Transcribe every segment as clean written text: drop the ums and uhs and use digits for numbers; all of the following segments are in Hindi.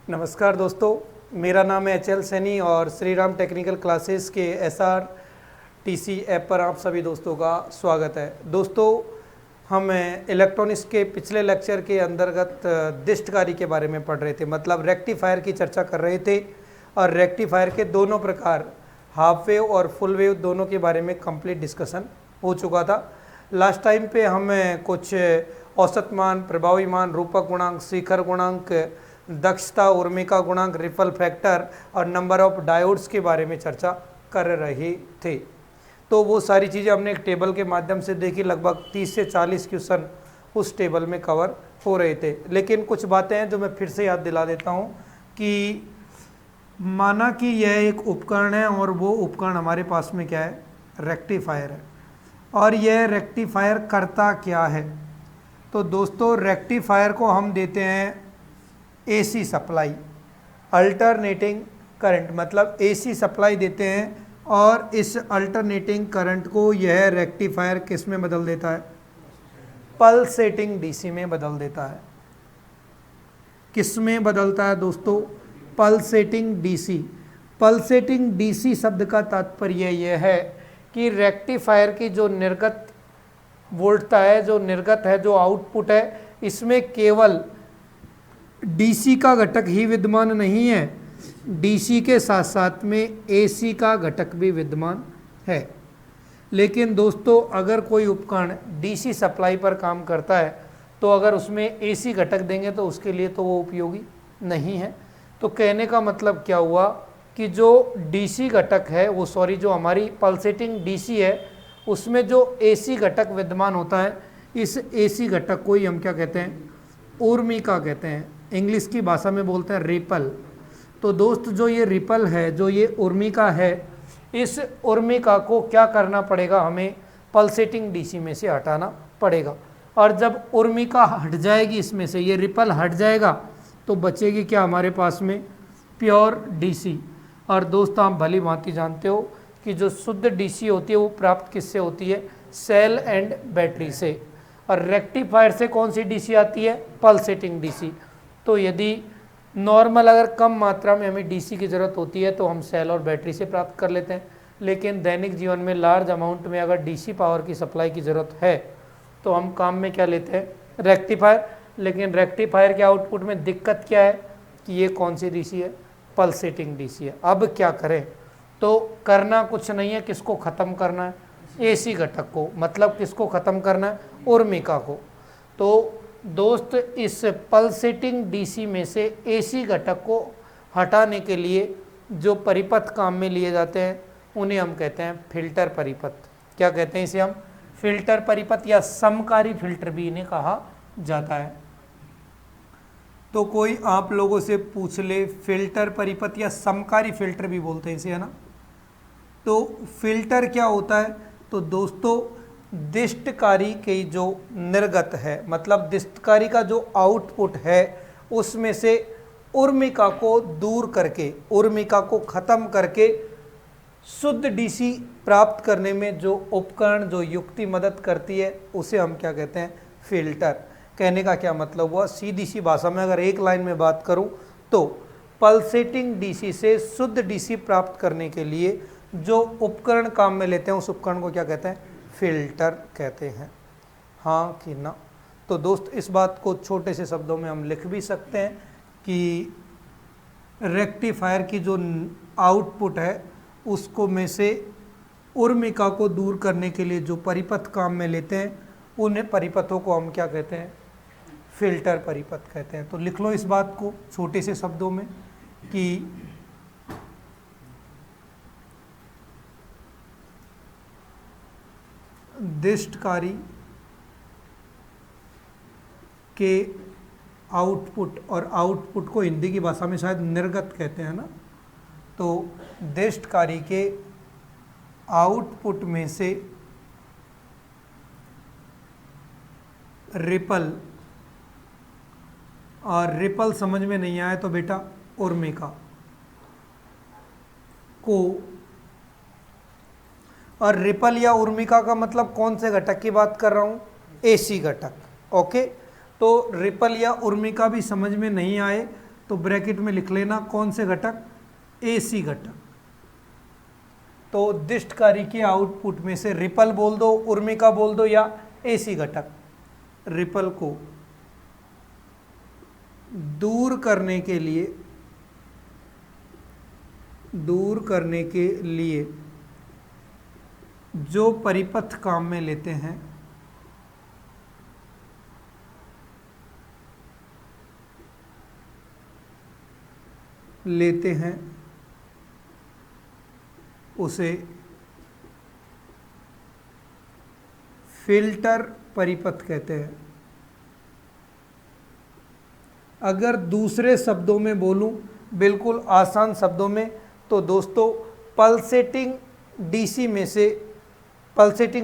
नमस्कार दोस्तों, मेरा नाम है एच एल सैनी और श्री राम टेक्निकल क्लासेस के SRTC ऐप पर आप सभी दोस्तों का स्वागत है। दोस्तों, हम इलेक्ट्रॉनिक्स के पिछले लेक्चर के अंतर्गत दिष्टकारी के बारे में पढ़ रहे थे, मतलब रेक्टिफायर की चर्चा कर रहे थे और रेक्टिफायर के दोनों प्रकार हाफ वेव और फुल वेव दोनों के बारे में कंप्लीट डिस्कशन हो चुका था। लास्ट टाइम पे हम कुछ औसत मान, प्रभावी मान, रूपक गुणांक, शिखर गुणांक, दक्षता, उर्मिका गुणांक, रिपल फैक्टर और नंबर ऑफ डायोड्स के बारे में चर्चा कर रहे थे। तो वो सारी चीज़ें हमने एक टेबल के माध्यम से देखी। लगभग 30 से 40 क्वेश्चन उस टेबल में कवर हो रहे थे। लेकिन कुछ बातें हैं जो मैं फिर से याद दिला देता हूँ कि माना कि यह एक उपकरण है और वो उपकरण हमारे पास में क्या है, रेक्टिफायर है। और यह रेक्टिफायर करता क्या है? तो दोस्तों, रेक्टिफायर को हम देते हैं AC सप्लाई, अल्टरनेटिंग करंट, मतलब AC सप्लाई देते हैं और इस अल्टरनेटिंग करंट को यह रेक्टिफायर किस में बदल देता है? पल्सेटिंग DC में बदल देता है। किस में बदलता है दोस्तों? Pulsating DC। पल्सेटिंग DC शब्द का तात्पर्य यह है कि रेक्टिफायर की जो निर्गत वोल्टता है, जो निर्गत है, जो आउटपुट है, इसमें केवल DC का घटक ही विद्यमान नहीं है, DC के साथ साथ में AC का घटक भी विद्यमान है। लेकिन दोस्तों, अगर कोई उपकरण DC सप्लाई पर काम करता है तो अगर उसमें AC घटक देंगे तो उसके लिए तो वो उपयोगी नहीं है। तो कहने का मतलब क्या हुआ कि जो DC घटक है वो जो हमारी पल्सेटिंग DC है उसमें जो AC घटक विद्यमान होता है, इस AC घटक को ही हम क्या कहते हैं? उर्मिका कहते हैं। इंग्लिश की भाषा में बोलते हैं रिपल। तो दोस्त, जो ये रिपल है, जो ये उर्मिका है, इस उर्मिका को क्या करना पड़ेगा? हमें पल्सेटिंग DC में से हटाना पड़ेगा। और जब उर्मिका हट जाएगी, इसमें से ये रिपल हट जाएगा, तो बचेगी क्या हमारे पास में? Pure DC। और दोस्त, आप भली भांति जानते हो कि जो शुद्ध DC होती है वो प्राप्त किससे होती है? सेल एंड बैटरी से। और रेक्टिफायर से कौन सी DC आती है? Pulsating DC। तो यदि नॉर्मल अगर कम मात्रा में हमें DC की ज़रूरत होती है तो हम सेल और बैटरी से प्राप्त कर लेते हैं। लेकिन दैनिक जीवन में लार्ज अमाउंट में अगर DC पावर की सप्लाई की ज़रूरत है तो हम काम में क्या लेते हैं? रेक्टिफायर। लेकिन रेक्टिफायर के आउटपुट में दिक्कत क्या है कि ये कौन सी DC है? पल्सेटिंग DC है। अब क्या करें? तो करना कुछ नहीं है, किसको ख़त्म करना है? AC घटक को। मतलब किसको ख़त्म करना है? उर्मिका को। तो दोस्त, इस पल्सेटिंग DC में से AC घटक को हटाने के लिए जो परिपथ काम में लिए जाते हैं उन्हें हम कहते हैं फिल्टर परिपथ। क्या कहते हैं इसे हम? फिल्टर परिपथ या समकारी फिल्टर भी इन्हें कहा जाता है। तो कोई आप लोगों से पूछ ले, फिल्टर परिपथ या समकारी फिल्टर भी बोलते हैं इसे, है ना? तो फिल्टर क्या होता है? तो दोस्तों, दिष्टकारी की जो निर्गत है, मतलब दिष्टकारी का जो आउटपुट है, उसमें से उर्मिका को दूर करके, उर्मिका को ख़त्म करके शुद्ध DC प्राप्त करने में जो उपकरण, जो युक्ति मदद करती है, उसे हम क्या कहते हैं? फिल्टर। कहने का क्या मतलब हुआ? सीधी सी भाषा में अगर एक लाइन में बात करूं तो पल्सेटिंग DC से शुद्ध DC प्राप्त करने के लिए जो उपकरण काम में लेते हैं उस उपकरण को क्या कहते हैं? फिल्टर कहते हैं। हाँ कि ना? तो दोस्त, इस बात को छोटे से शब्दों में हम लिख भी सकते हैं कि रेक्टिफायर की जो आउटपुट है उसको में से उर्मिका को दूर करने के लिए जो परिपथ काम में लेते हैं उन परिपथों को हम क्या कहते हैं? फिल्टर परिपथ कहते हैं। तो लिख लो इस बात को छोटे से शब्दों में कि दिष्टकारी के आउटपुट, और आउटपुट को हिंदी की भाषा में शायद निर्गत कहते हैं ना? तो दिष्टकारी के आउटपुट में से रिपल, और रिपल समझ में नहीं आया तो बेटा उर्मिका को, और रिपल या उर्मिका का मतलब कौन से घटक की बात कर रहा हूँ? AC घटक। ओके, तो रिपल या उर्मिका भी समझ में नहीं आए तो ब्रैकेट में लिख लेना कौन से घटक, AC घटक। तो दिष्टकारी के आउटपुट में से रिपल बोल दो, उर्मिका बोल दो या AC घटक। रिपल को दूर करने के लिए जो परिपथ काम में लेते हैं उसे फिल्टर परिपथ कहते हैं। अगर दूसरे शब्दों में बोलूं, बिल्कुल आसान शब्दों में, तो दोस्तों पल्सेटिंग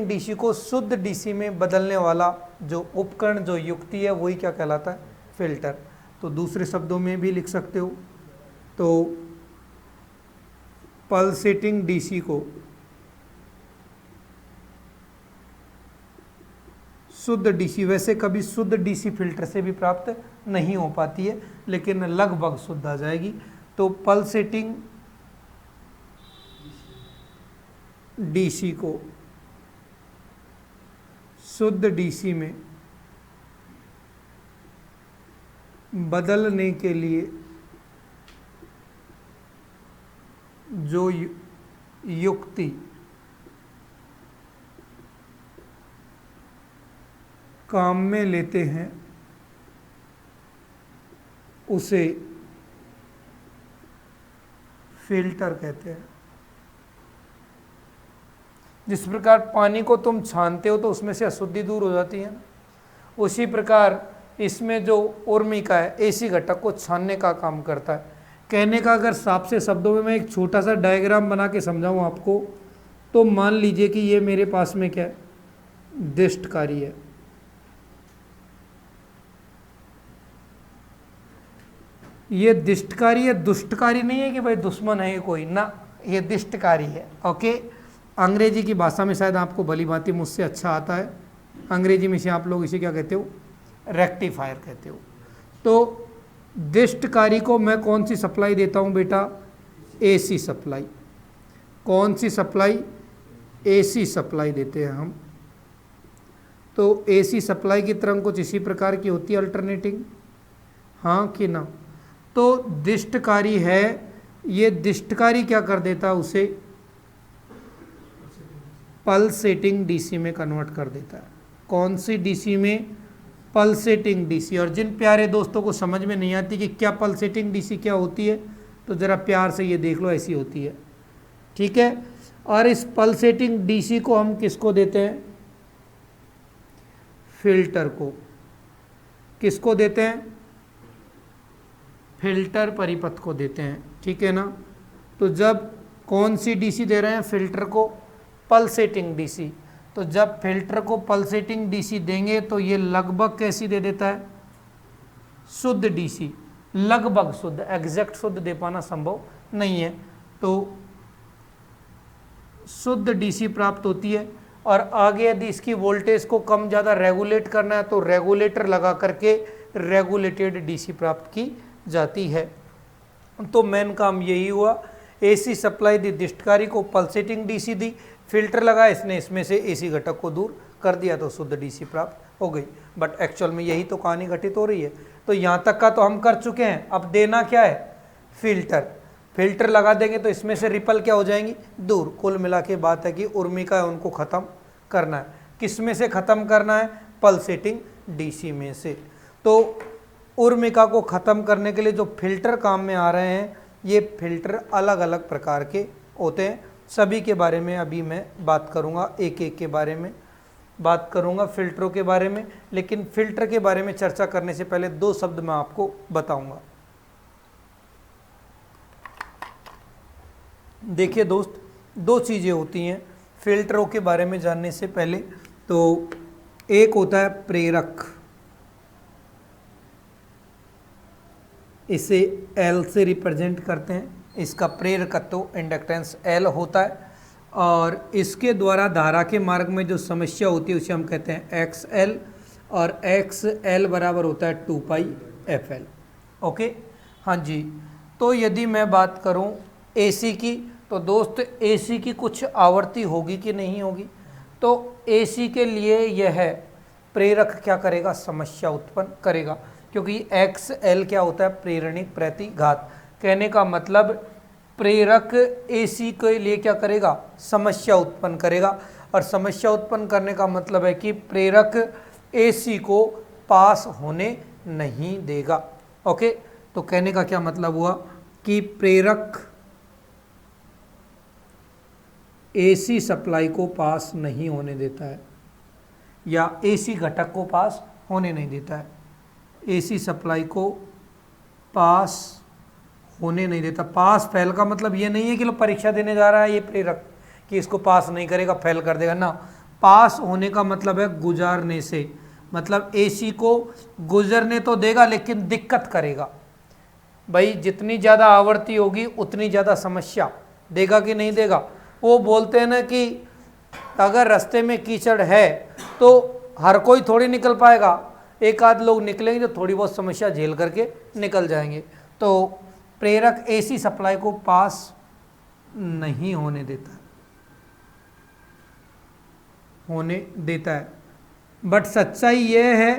डीसी को शुद्ध डीसी में बदलने वाला जो उपकरण, जो युक्ति है, वही क्या कहलाता है, फिल्टर। तो दूसरे शब्दों में भी लिख सकते हो। तो पल्सेटिंग डीसी को शुद्ध डीसी, वैसे कभी शुद्ध डीसी फिल्टर से भी प्राप्त नहीं हो पाती है, लेकिन लगभग शुद्ध आ जाएगी। तो पल्सेटिंग डीसी को शुद्ध डीसी में बदलने के लिए जो युक्ति काम में लेते हैं उसे फिल्टर कहते हैं। जिस प्रकार पानी को तुम छानते हो तो उसमें से अशुद्धि दूर हो जाती है, उसी प्रकार इसमें जो उर्मिका है AC घटक को छानने का काम करता है। कहने का अगर साफ से शब्दों में मैं एक छोटा सा डायग्राम बना के समझाऊं आपको, तो मान लीजिए कि ये मेरे पास में क्या है, दिष्टकारी है। ये दिष्टकारी है, दुष्टकारी नहीं है कि भाई दुश्मन है कोई ना, ये दिष्टकारी है। ओके, अंग्रेजी की भाषा में शायद आपको भली भांति मुझसे अच्छा आता है। अंग्रेजी में से आप लोग इसे क्या कहते हो, रेक्टिफायर कहते हो। तो दिष्टकारी को मैं कौन सी सप्लाई देता हूं बेटा, AC सप्लाई। कौन सी सप्लाई, AC सप्लाई देते हैं हम। तो AC सप्लाई की तरंग कुछ इसी प्रकार की होती है, अल्टरनेटिंग, हाँ कि ना। तो दिष्टकारी है, ये दिष्टकारी क्या कर देता है, उसे पल्सेटिंग डीसी में कन्वर्ट कर देता है। कौन सी डीसी में, पल्सेटिंग डीसी। और जिन प्यारे दोस्तों को समझ में नहीं आती कि क्या पल्सेटिंग डीसी क्या होती है, तो ज़रा प्यार से ये देख लो, ऐसी होती है, ठीक है। और इस पल्सेटिंग डीसी को हम किसको देते हैं, फिल्टर को। किसको देते हैं, फिल्टर परिपथ को देते हैं, ठीक है ना। तो जब कौन सी डीसी दे रहे हैं, फिल्टर को पल्सेटिंग डीसी। तो जब फिल्टर को पल्सेटिंग डीसी देंगे तो ये लगभग कैसी दे देता है, शुद्ध डीसी। लगभग शुद्ध, एग्जैक्ट शुद्ध दे पाना संभव नहीं है। तो शुद्ध डीसी प्राप्त होती है। और आगे यदि इसकी वोल्टेज को कम ज़्यादा रेगुलेट करना है तो रेगुलेटर लगा करके रेगुलेटेड डीसी प्राप्त की जाती है। तो मेन काम यही हुआ, AC सप्लाई दी, दिष्टकारी को पल्सेटिंग डीसी दी, फिल्टर लगा इसने, इसमें से AC घटक को दूर कर दिया तो शुद्ध डीसी प्राप्त हो गई। बट एक्चुअल में यही तो कहानी घटित हो रही है। तो यहाँ तक का तो हम कर चुके हैं। अब देना क्या है, फिल्टर। फिल्टर लगा देंगे तो इसमें से रिपल क्या हो जाएंगी, दूर। कुल मिला के बात है कि उर्मिका है उनको ख़त्म करना है। किस में से ख़त्म करना है, पल्सेटिंग डीसी में से। तो उर्मिका को ख़त्म करने के लिए जो फिल्टर काम में आ रहे हैं, ये फिल्टर अलग अलग प्रकार के होते हैं। सभी के बारे में अभी मैं बात करूंगा, एक एक के बारे में बात करूंगा, फिल्टरों के बारे में। लेकिन फिल्टर के बारे में चर्चा करने से पहले दो शब्द मैं आपको बताऊंगा। देखिए दोस्त, दो चीज़ें होती हैं फिल्टरों के बारे में जानने से पहले। तो एक होता है प्रेरक, इसे L से रिप्रेजेंट करते हैं। इसका प्रेरकत्व इंडक्टेंस L होता है और इसके द्वारा धारा के मार्ग में जो समस्या होती है उसे हम कहते हैं XL, और XL बराबर होता है 2 पाई FL। ओके, हाँ जी, तो यदि मैं बात करूं एसी की, तो दोस्त एसी की कुछ आवर्ती होगी कि नहीं होगी। तो एसी के लिए यह प्रेरक क्या करेगा, समस्या उत्पन्न करेगा, क्योंकि एक्स एल क्या होता है, प्रेरणिक प्रतिघात। कहने का मतलब प्रेरक एसी के लिए क्या करेगा, समस्या उत्पन्न करेगा। और समस्या उत्पन्न करने का मतलब है कि प्रेरक एसी को पास होने नहीं देगा। ओके, तो कहने का क्या मतलब हुआ कि प्रेरक एसी सप्लाई को पास नहीं होने देता है, या एसी घटक को पास होने नहीं देता है। एसी सप्लाई को पास होने नहीं देता। पास फेल का मतलब ये नहीं है कि लोग परीक्षा देने जा रहा है ये प्रेरक कि इसको पास नहीं करेगा, फेल कर देगा ना। पास होने का मतलब है गुजारने से, मतलब एसी को गुजरने तो देगा लेकिन दिक्कत करेगा। भाई जितनी ज़्यादा आवर्ती होगी उतनी ज़्यादा समस्या देगा कि नहीं देगा। वो बोलते हैं ना कि अगर रास्ते में कीचड़ है तो हर कोई थोड़ी निकल पाएगा, एक आध लोग निकलेंगे जो थोड़ी बहुत समस्या झेल करके निकल जाएंगे। तो प्रेरक एसी सप्लाई को पास नहीं होने देता है। बट सच्चाई यह है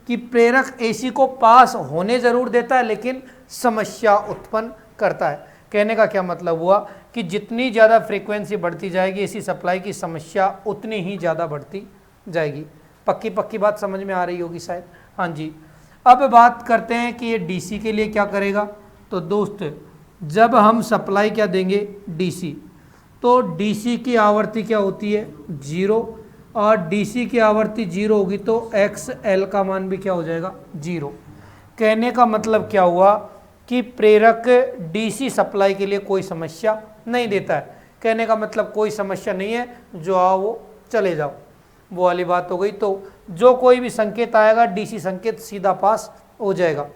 कि प्रेरक एसी को पास होने जरूर देता है लेकिन समस्या उत्पन्न करता है। कहने का क्या मतलब हुआ कि जितनी ज़्यादा फ्रीक्वेंसी बढ़ती जाएगी एसी सप्लाई की समस्या उतनी ही ज़्यादा बढ़ती जाएगी। पक्की बात समझ में आ रही होगी शायद। हाँ जी, अब बात करते हैं कि ये डीसी के लिए क्या करेगा। तो दोस्त जब हम सप्लाई क्या देंगे, डीसी, तो डीसी की आवृत्ति क्या होती है, 0, और डीसी की आवृत्ति 0 होगी तो एक्स एल का मान भी क्या हो जाएगा, 0। कहने का मतलब क्या हुआ कि प्रेरक डीसी सप्लाई के लिए कोई समस्या नहीं देता है। कहने का मतलब कोई समस्या नहीं है, जो आओ वो चले जाओ, वो वाली बात हो गई। तो जो कोई भी संकेत आएगा डीसी संकेत सीधा पास हो जाएगा।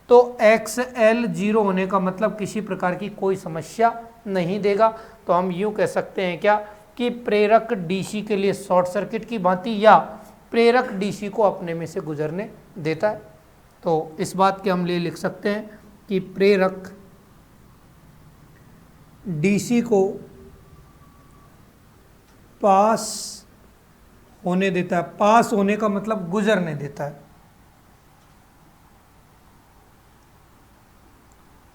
तो एक्स एल 0 होने का मतलब किसी प्रकार की कोई समस्या नहीं देगा। तो हम यूँ कह सकते हैं क्या कि प्रेरक डीसी के लिए शॉर्ट सर्किट की भांति, या प्रेरक डीसी को अपने में से गुजरने देता है। तो इस बात के हम लिए लिख सकते हैं कि प्रेरक डीसी को पास होने देता है। पास होने का मतलब गुजरने देता है।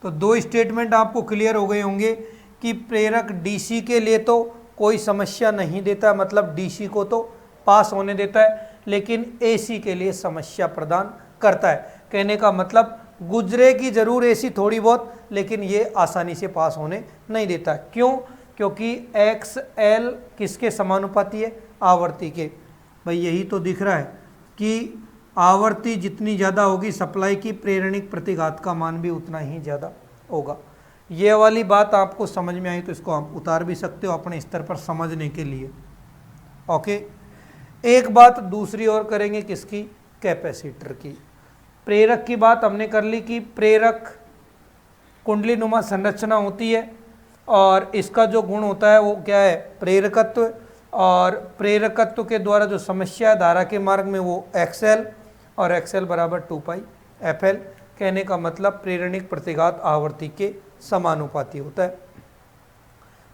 तो दो स्टेटमेंट आपको क्लियर हो गए होंगे कि प्रेरक डीसी के लिए तो कोई समस्या नहीं देता, मतलब डीसी को तो पास होने देता है, लेकिन एसी के लिए समस्या प्रदान करता है। कहने का मतलब गुजरेगी जरूर एसी थोड़ी बहुत, लेकिन ये आसानी से पास होने नहीं देता। क्यों? क्योंकि एक्स एल किसके समानुपाती है, आवर्ती के। भाई यही तो दिख रहा है कि आवर्ती जितनी ज़्यादा होगी सप्लाई की प्रेरणिक प्रतिघात का मान भी उतना ही ज़्यादा होगा। ये वाली बात आपको समझ में आई तो इसको आप उतार भी सकते हो अपने स्तर पर समझने के लिए। ओके, एक बात दूसरी और करेंगे किसकी, कैपेसिटर की। प्रेरक की बात हमने कर ली कि प्रेरक कुंडली नुमा संरचना होती है और इसका जो गुण होता है वो क्या है, प्रेरकत्व। और प्रेरकत्व के द्वारा जो समस्या है धारा के मार्ग में वो एक्सएल, और एक्सएल बराबर 2πfl। कहने का मतलब प्रेरणिक प्रतिघात आवर्ती के समानुपाती होता है।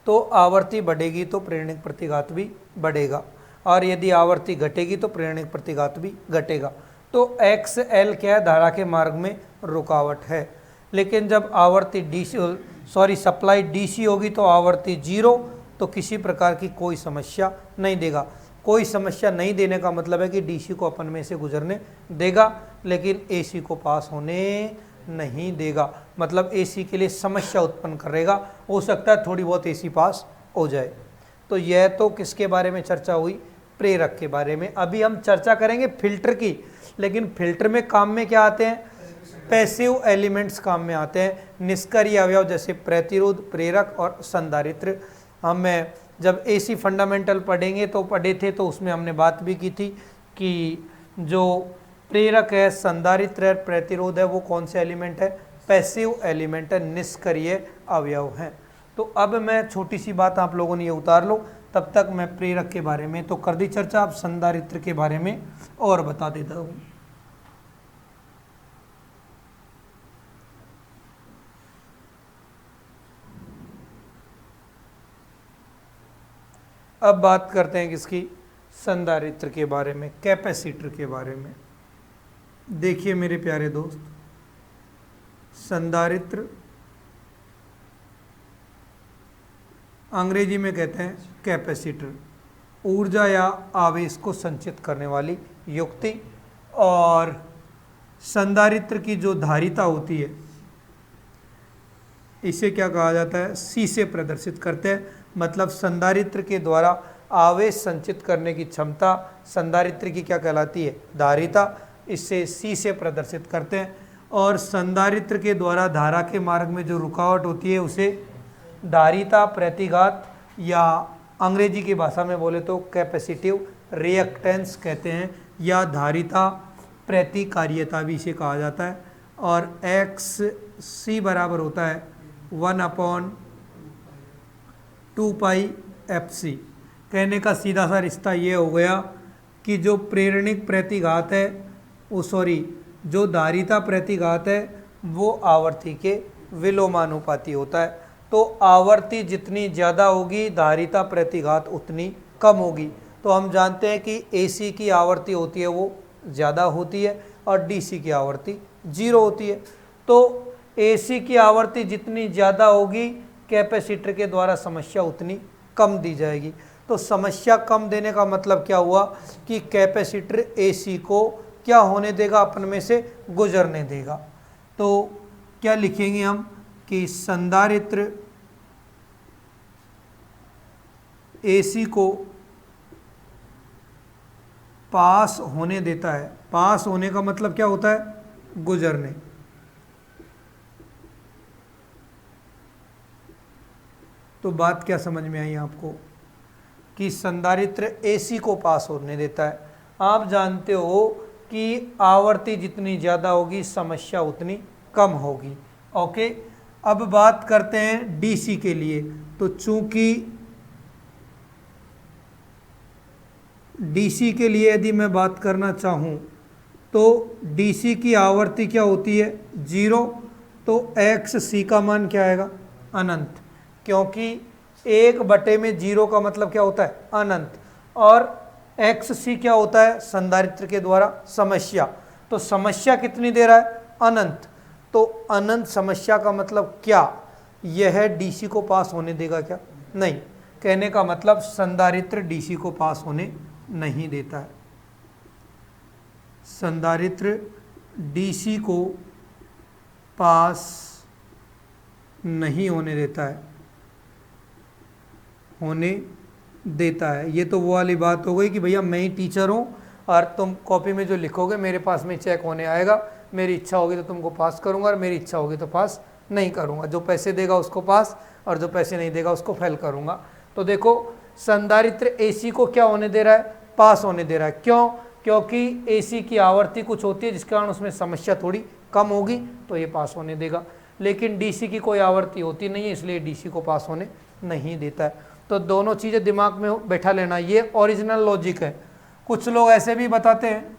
तो आवर्ती बढ़ेगी तो प्रेरणिक प्रतिघात भी बढ़ेगा, और यदि आवर्ती घटेगी तो प्रेरणिक प्रतिघात भी घटेगा। तो एक्सएल क्या है, धारा के मार्ग में रुकावट है। लेकिन जब आवर्ती डीसी सप्लाई डीसी होगी तो आवर्ती 0, तो किसी प्रकार की कोई समस्या नहीं देगा। कोई समस्या नहीं देने का मतलब है कि डीसी को अपन में से गुजरने देगा लेकिन एसी को पास होने नहीं देगा, मतलब एसी के लिए समस्या उत्पन्न करेगा। हो सकता है थोड़ी बहुत एसी पास हो जाए। तो यह तो किसके बारे में चर्चा हुई, प्रेरक के बारे में। अभी हम चर्चा करेंगे फिल्टर की, लेकिन फिल्टर में काम में क्या आते हैं, पैसिव एलिमेंट्स काम में आते हैं, निष्क्रिय अवयव जैसे प्रतिरोध, प्रेरक और संधारित्र। हम जब एसी फंडामेंटल पढ़ेंगे तो पढ़े थे, तो उसमें हमने बात भी की थी कि जो प्रेरक है, संधारित्र है, प्रतिरोध है, वो कौन से एलिमेंट है, पैसिव एलिमेंट है, निष्क्रिय अवयव हैं। तो अब मैं छोटी सी बात आप लोगों ने ये उतार लो, तब तक मैं प्रेरक के बारे में तो कर दी चर्चा, अब संधारित्र के बारे में और बता देता हूँ। अब बात करते हैं किसकी, संधारित्र के बारे में, कैपेसिटर के बारे में। देखिए मेरे प्यारे दोस्त, संधारित्र अंग्रेजी में कहते हैं कैपेसिटर, ऊर्जा या आवेश को संचित करने वाली युक्ति। और संधारित्र की जो धारिता होती है इसे क्या कहा जाता है, सी से प्रदर्शित करते हैं। मतलब संधारित्र के द्वारा आवेश संचित करने की क्षमता संधारित्र की क्या कहलाती है, धारिता, इससे सी से प्रदर्शित करते हैं। और संधारित्र के द्वारा धारा के मार्ग में जो रुकावट होती है उसे धारिता प्रतिघात या अंग्रेजी की भाषा में बोले तो कैपेसिटिव रिएक्टेंस कहते हैं, या धारिता प्रतिकार्यता भी इसे कहा जाता है। और एक्स सी बराबर होता है 1/2πfc। कहने का सीधा सा रिश्ता ये हो गया कि जो प्रेरणिक प्रतिघात है जो धारिता प्रतिघात है वो आवर्ती के विलोमानुपाती होता है। तो आवर्ती जितनी ज़्यादा होगी धारिता प्रतिघात उतनी कम होगी। तो हम जानते हैं कि एसी की आवर्ती होती है वो ज़्यादा होती है और डीसी की आवर्ती 0 होती है। तो एसी की आवर्ती जितनी ज़्यादा होगी कैपेसिटर के द्वारा समस्या उतनी कम दी जाएगी। तो समस्या कम देने का मतलब क्या हुआ कि कैपेसिटर एसी को क्या होने देगा, अपन में से गुजरने देगा। तो क्या लिखेंगे हम कि संधारित्र एसी को पास होने देता है। पास होने का मतलब क्या होता है, गुजरने। तो बात क्या समझ में आई आपको कि संधारित्र एसी को पास होने देता है। आप जानते हो कि आवर्ती जितनी ज़्यादा होगी समस्या उतनी कम होगी। ओके, अब बात करते हैं डीसी के लिए। तो चूंकि डीसी के लिए यदि मैं बात करना चाहूँ तो डीसी की आवर्ती क्या होती है, 0। तो एक्स सी का मान क्या आएगा, अनंत, क्योंकि 1/0 का मतलब क्या होता है, अनंत। और एक्स सी क्या होता है, संधारित्र के द्वारा समस्या। तो समस्या कितनी दे रहा है, अनंत। तो अनंत समस्या का मतलब क्या, यह डीसी को पास होने देगा क्या, नहीं। कहने का मतलब संधारित्र डीसी को पास होने नहीं देता है। संधारित्र डीसी को पास नहीं होने देता है, होने देता है। ये तो वो वाली बात हो गई कि भैया मैं ही टीचर हूँ और तुम कॉपी में जो लिखोगे मेरे पास में चेक होने आएगा, मेरी इच्छा होगी तो तुमको पास करूँगा और मेरी इच्छा होगी तो पास नहीं करूँगा। जो पैसे देगा उसको पास और जो पैसे नहीं देगा उसको फेल करूँगा। तो देखो संधारित्र एसी को क्या होने दे रहा है, पास होने दे रहा है। क्यों, क्योंकि एसी की आवर्ती कुछ होती है जिसके कारण उसमें समस्या थोड़ी कम होगी तो ये पास होने देगा। लेकिन डीसी की कोई आवर्ती होती नहीं है, इसलिए डीसी को पास होने नहीं देता है। तो दोनों चीज़ें दिमाग में बैठा लेना, ये ओरिजिनल लॉजिक है। कुछ लोग ऐसे भी बताते हैं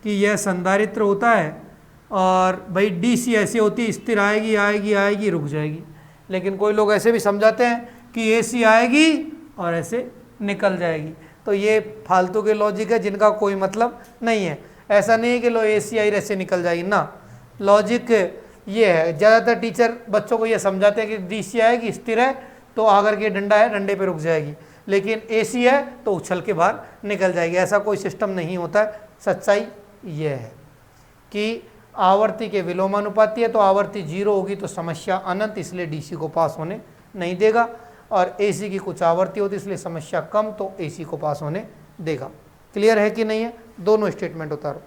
कि यह संधारित्र होता है और भाई डीसी ऐसी होती है, स्थिर आएगी आएगी आएगी रुक जाएगी। लेकिन कोई लोग ऐसे भी समझाते हैं कि एसी आएगी और ऐसे निकल जाएगी। तो ये फालतू के लॉजिक है जिनका कोई मतलब नहीं है। ऐसा नहीं है कि लो एसी आई ऐसे निकल जाएगी ना, लॉजिक ये है। ज़्यादातर टीचर बच्चों को ये समझाते हैं कि डीसी आएगी, स्थिर है तो आकर के डंडा है, डंडे पे रुक जाएगी, लेकिन एसी है तो उछल के बाहर निकल जाएगी। ऐसा कोई सिस्टम नहीं होता है। सच्चाई ये है कि आवर्ती के विलोमानुपाती है, तो आवर्ती 0 होगी तो समस्या अनंत, इसलिए डीसी को पास होने नहीं देगा। और एसी की कुछ आवर्ती होती है इसलिए समस्या कम, तो एसी को पास होने देगा। क्लियर है कि नहीं है? दोनों स्टेटमेंट उतारो,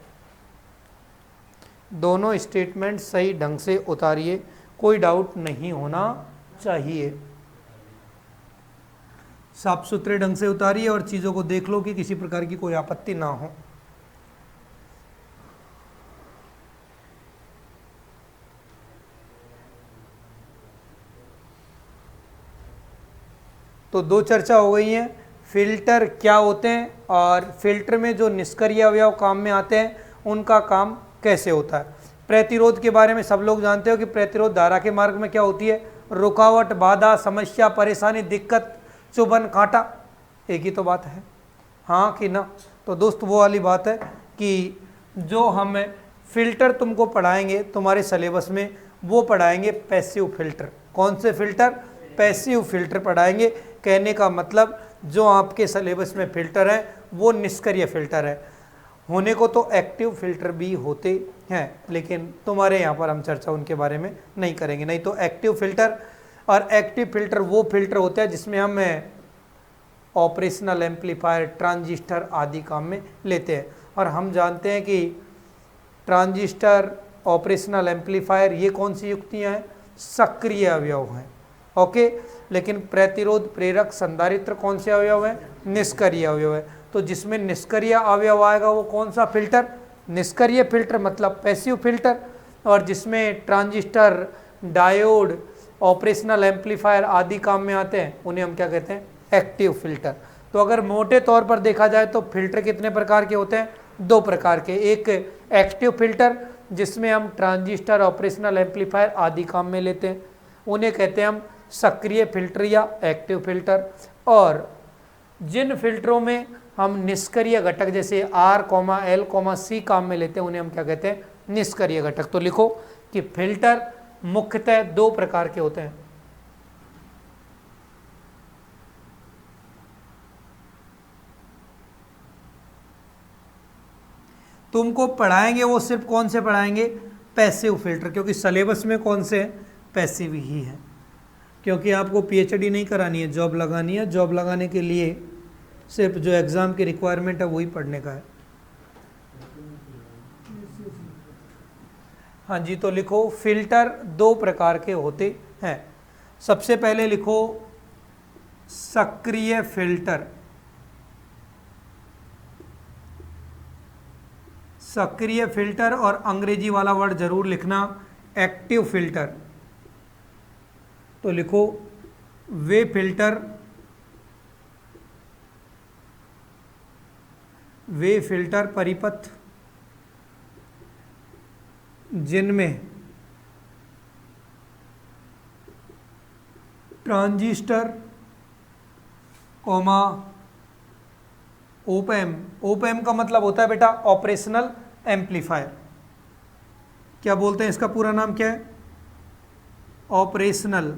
दोनों स्टेटमेंट सही ढंग से उतारिए, कोई डाउट नहीं होना चाहिए। साफ सुथरे ढंग से उतारिए और चीज़ों को देख लो कि किसी प्रकार की कोई आपत्ति ना हो। तो दो चर्चा हो गई है, फिल्टर क्या होते हैं और फिल्टर में जो निष्क्रिय अवयव काम में आते हैं उनका काम कैसे होता है। प्रतिरोध के बारे में सब लोग जानते हो कि प्रतिरोध धारा के मार्ग में क्या होती है, रुकावट, बाधा, समस्या, परेशानी, दिक्कत, चुभन, कांटा, एक ही तो बात है, हाँ कि ना। तो दोस्त वो वाली बात है कि जो हम फिल्टर तुमको पढ़ाएंगे तुम्हारे सिलेबस में, वो पढ़ाएंगे पैसिव फिल्टर। कौन से फिल्टर? पैसिव फिल्टर पढ़ाएंगे। कहने का मतलब जो आपके सिलेबस में फिल्टर है वो निष्क्रिय फिल्टर है। होने को तो एक्टिव फिल्टर भी होते हैं, लेकिन तुम्हारे यहाँ पर हम चर्चा उनके बारे में नहीं करेंगे। नहीं तो एक्टिव फिल्टर और एक्टिव फिल्टर वो फिल्टर होता है जिसमें हम ऑपरेशनल एम्पलीफायर, ट्रांजिस्टर आदि काम में लेते हैं। और हम जानते हैं कि ट्रांजिस्टर, ऑपरेशनल एम्पलीफायर ये कौन सी युक्तियाँ हैं? सक्रिय अवयव हैं। ओके, लेकिन प्रतिरोध, प्रेरक, संधारित्र कौन से अवयव हैं? निष्क्रिय अवयव है। तो जिसमें निष्क्रिय अवयव आएगा वो कौन सा फिल्टर? निष्क्रिय फिल्टर, मतलब पैसिव फिल्टर। और जिसमें ट्रांजिस्टर, डायोड, ऑपरेशनल एम्पलीफायर आदि काम में आते हैं उन्हें हम क्या कहते हैं? Active filter. तो अगर मोटे तौर पर देखा जाए तो फिल्टर कितने प्रकार के होते हैं? दो प्रकार के। एक एक्टिव फिल्टर जिसमें हम ट्रांजिस्टर, ऑपरेशनल एम्पलीफायर आदि काम में लेते हैं, उन्हें कहते हैं हम सक्रिय फिल्टर या एक्टिव फिल्टर। और जिन फिल्टरों में हम निष्क्रिय घटक जैसे R, L, C काम में लेते हैं उन्हें हम क्या कहते हैं? निष्क्रिय घटक। तो लिखो कि फिल्टर मुख्यतः दो प्रकार के होते हैं। तुमको पढ़ाएंगे वो सिर्फ कौन से पढ़ाएंगे? पैसिव फिल्टर, क्योंकि सिलेबस में कौन से हैं? पैसिव ही है। क्योंकि आपको पीएचडी नहीं करानी है, जॉब लगानी है। जॉब लगाने के लिए सिर्फ जो एग्ज़ाम की रिक्वायरमेंट है वही पढ़ने का है। हाँ जी, तो लिखो फिल्टर दो प्रकार के होते हैं। सबसे पहले लिखो सक्रिय फिल्टर। सक्रिय फिल्टर, और अंग्रेजी वाला वर्ड जरूर लिखना, एक्टिव फिल्टर। तो लिखो वे फिल्टर परिपथ जिनमें ट्रांजिस्टर, ओप एम्प का मतलब होता है बेटा ऑपरेशनल एम्पलीफायर। क्या बोलते हैं इसका पूरा नाम क्या है? ऑपरेशनल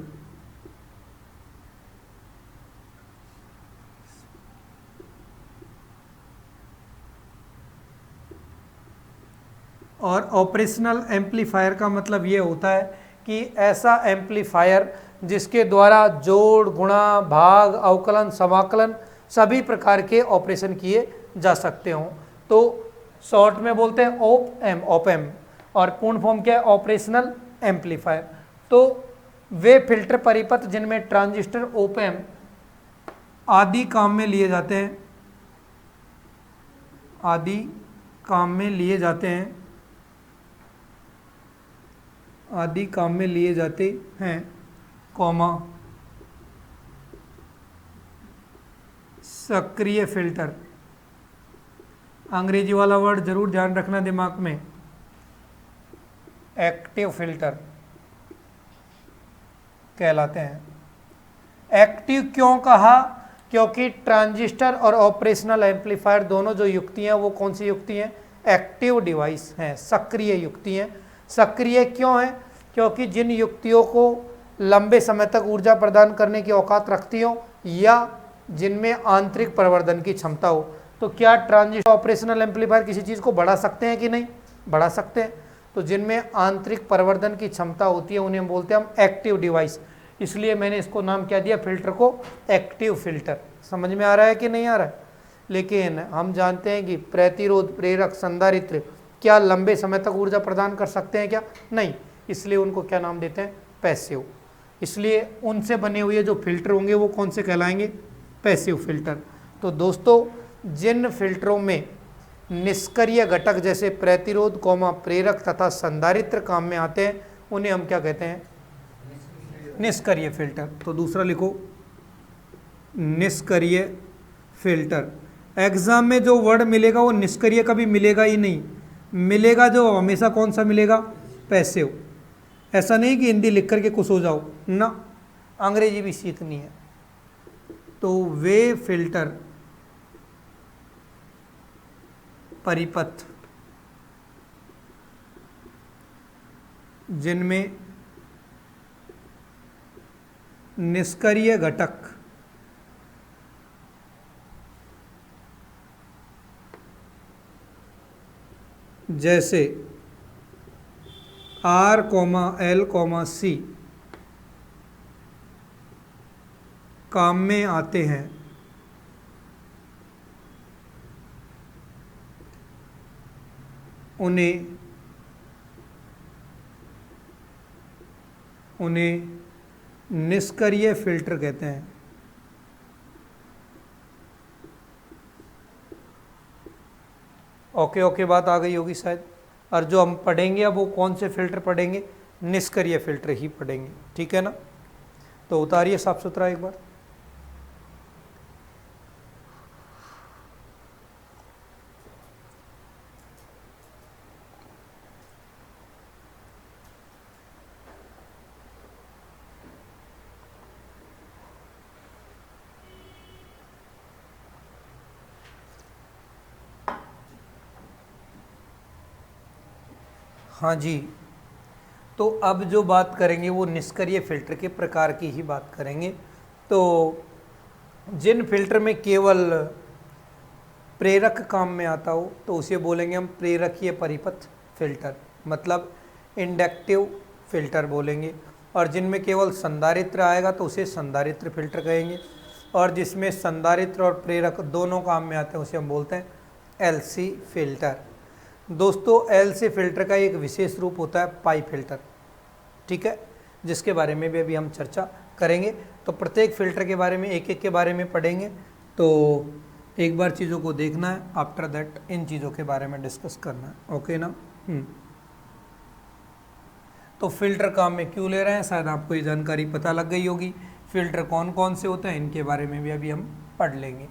और ऑपरेशनल एम्पलीफायर का मतलब ये होता है कि ऐसा एम्पलीफायर जिसके द्वारा जोड़, गुणा, भाग, अवकलन, समाकलन सभी प्रकार के ऑपरेशन किए जा सकते हों। तो शॉर्ट में बोलते हैं ऑप एम्प, और पूर्ण फॉर्म क्या है? Operational amplifier. तो वे फिल्टर परिपथ जिनमें ट्रांजिस्टर, ऑप एम्प आदि काम में लिए जाते हैं, कॉमा सक्रिय फिल्टर। अंग्रेजी वाला वर्ड जरूर ध्यान रखना दिमाग में, एक्टिव फिल्टर कहलाते हैं। एक्टिव क्यों कहा? क्योंकि ट्रांजिस्टर और ऑपरेशनल एम्पलीफायर दोनों जो युक्ति हैं वो कौन सी युक्ति हैं? एक्टिव डिवाइस हैं, सक्रिय युक्ति हैं। सक्रिय क्यों है? क्योंकि जिन युक्तियों को लंबे समय तक ऊर्जा प्रदान करने की औकात रखती हो या जिनमें आंतरिक प्रवर्धन की क्षमता हो। तो क्या ट्रांजिस्टर, ऑपरेशनल एम्पलीफायर किसी चीज़ को बढ़ा सकते हैं कि नहीं? बढ़ा सकते हैं। तो जिनमें आंतरिक प्रवर्धन की क्षमता होती है उन्हें हम बोलते हैं हम एक्टिव डिवाइस। इसलिए मैंने इसको नाम क्या दिया? फिल्टर को एक्टिव फिल्टर। समझ में आ रहा है कि नहीं आ रहा है? लेकिन हम जानते हैं कि प्रतिरोध, प्रेरक, संधारित्र क्या लंबे समय तक ऊर्जा प्रदान कर सकते हैं क्या? नहीं। इसलिए उनको क्या नाम देते हैं? पैसिव। इसलिए उनसे बने हुए जो फिल्टर होंगे वो कौन से कहलाएंगे? Passive filter. तो दोस्तों जिन फिल्टरों में निष्क्रिय घटक जैसे प्रतिरोध, प्रेरक तथा संधारित्र काम में आते हैं उन्हें हम क्या कहते हैं? निष्क्रिय फिल्टर। तो दूसरा लिखो निष्क्रिय फिल्टर। एग्जाम में जो वर्ड मिलेगा वो निष्क्रिय कभी मिलेगा ही नहीं, मिलेगा जो हमेशा कौन सा मिलेगा? पैसिव। ऐसा नहीं कि हिंदी लिख करके खुश हो जाओ ना, अंग्रेजी भी सीखनी है। तो वे फिल्टर परिपथ जिनमें निष्क्रिय घटक जैसे R, L, C काम में आते हैं, उन्हें निष्क्रिय फिल्टर कहते हैं। ओके बात आ गई होगी शायद। और जो हम पढ़ेंगे अब वो कौन से फिल्टर पढ़ेंगे? निष्क्रिय फिल्टर ही पढ़ेंगे, ठीक है ना। तो उतारिए साफ सुथरा एक बार। हाँ जी, तो अब जो बात करेंगे वो निष्क्रिय फिल्टर के प्रकार की ही बात करेंगे। तो जिन फिल्टर में केवल प्रेरक काम में आता हो तो उसे बोलेंगे हम प्रेरकीय परिपथ फिल्टर, मतलब इंडक्टिव फिल्टर बोलेंगे। और जिनमें केवल संधारित्र आएगा तो उसे संधारित्र फिल्टर कहेंगे। और जिसमें संधारित्र और प्रेरक दोनों काम में आते हैं उसे हम बोलते हैं एलसी फिल्टर। दोस्तों, एलसी फिल्टर का एक विशेष रूप होता है पाई फिल्टर, ठीक है, जिसके बारे में भी अभी हम चर्चा करेंगे। तो प्रत्येक फिल्टर के बारे में एक एक के बारे में पढ़ेंगे। तो एक बार चीज़ों को देखना है, आफ्टर दैट इन चीज़ों के बारे में डिस्कस करना है, ओके ना। तो फिल्टर काम में क्यों ले रहे हैं, शायद आपको ये जानकारी पता लग गई होगी। फिल्टर कौन कौन से होते हैं इनके बारे में भी अभी हम पढ़ लेंगे।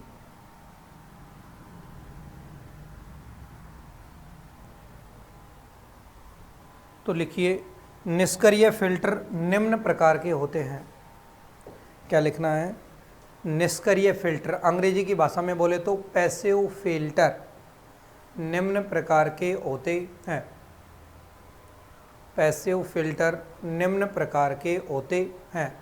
तो लिखिए, निष्क्रिय फिल्टर निम्न प्रकार के होते हैं। क्या लिखना है? निष्क्रिय फिल्टर, अंग्रेजी की भाषा में बोले तो पैसिव फिल्टर निम्न प्रकार के होते हैं। पैसिव फिल्टर निम्न प्रकार के होते हैं।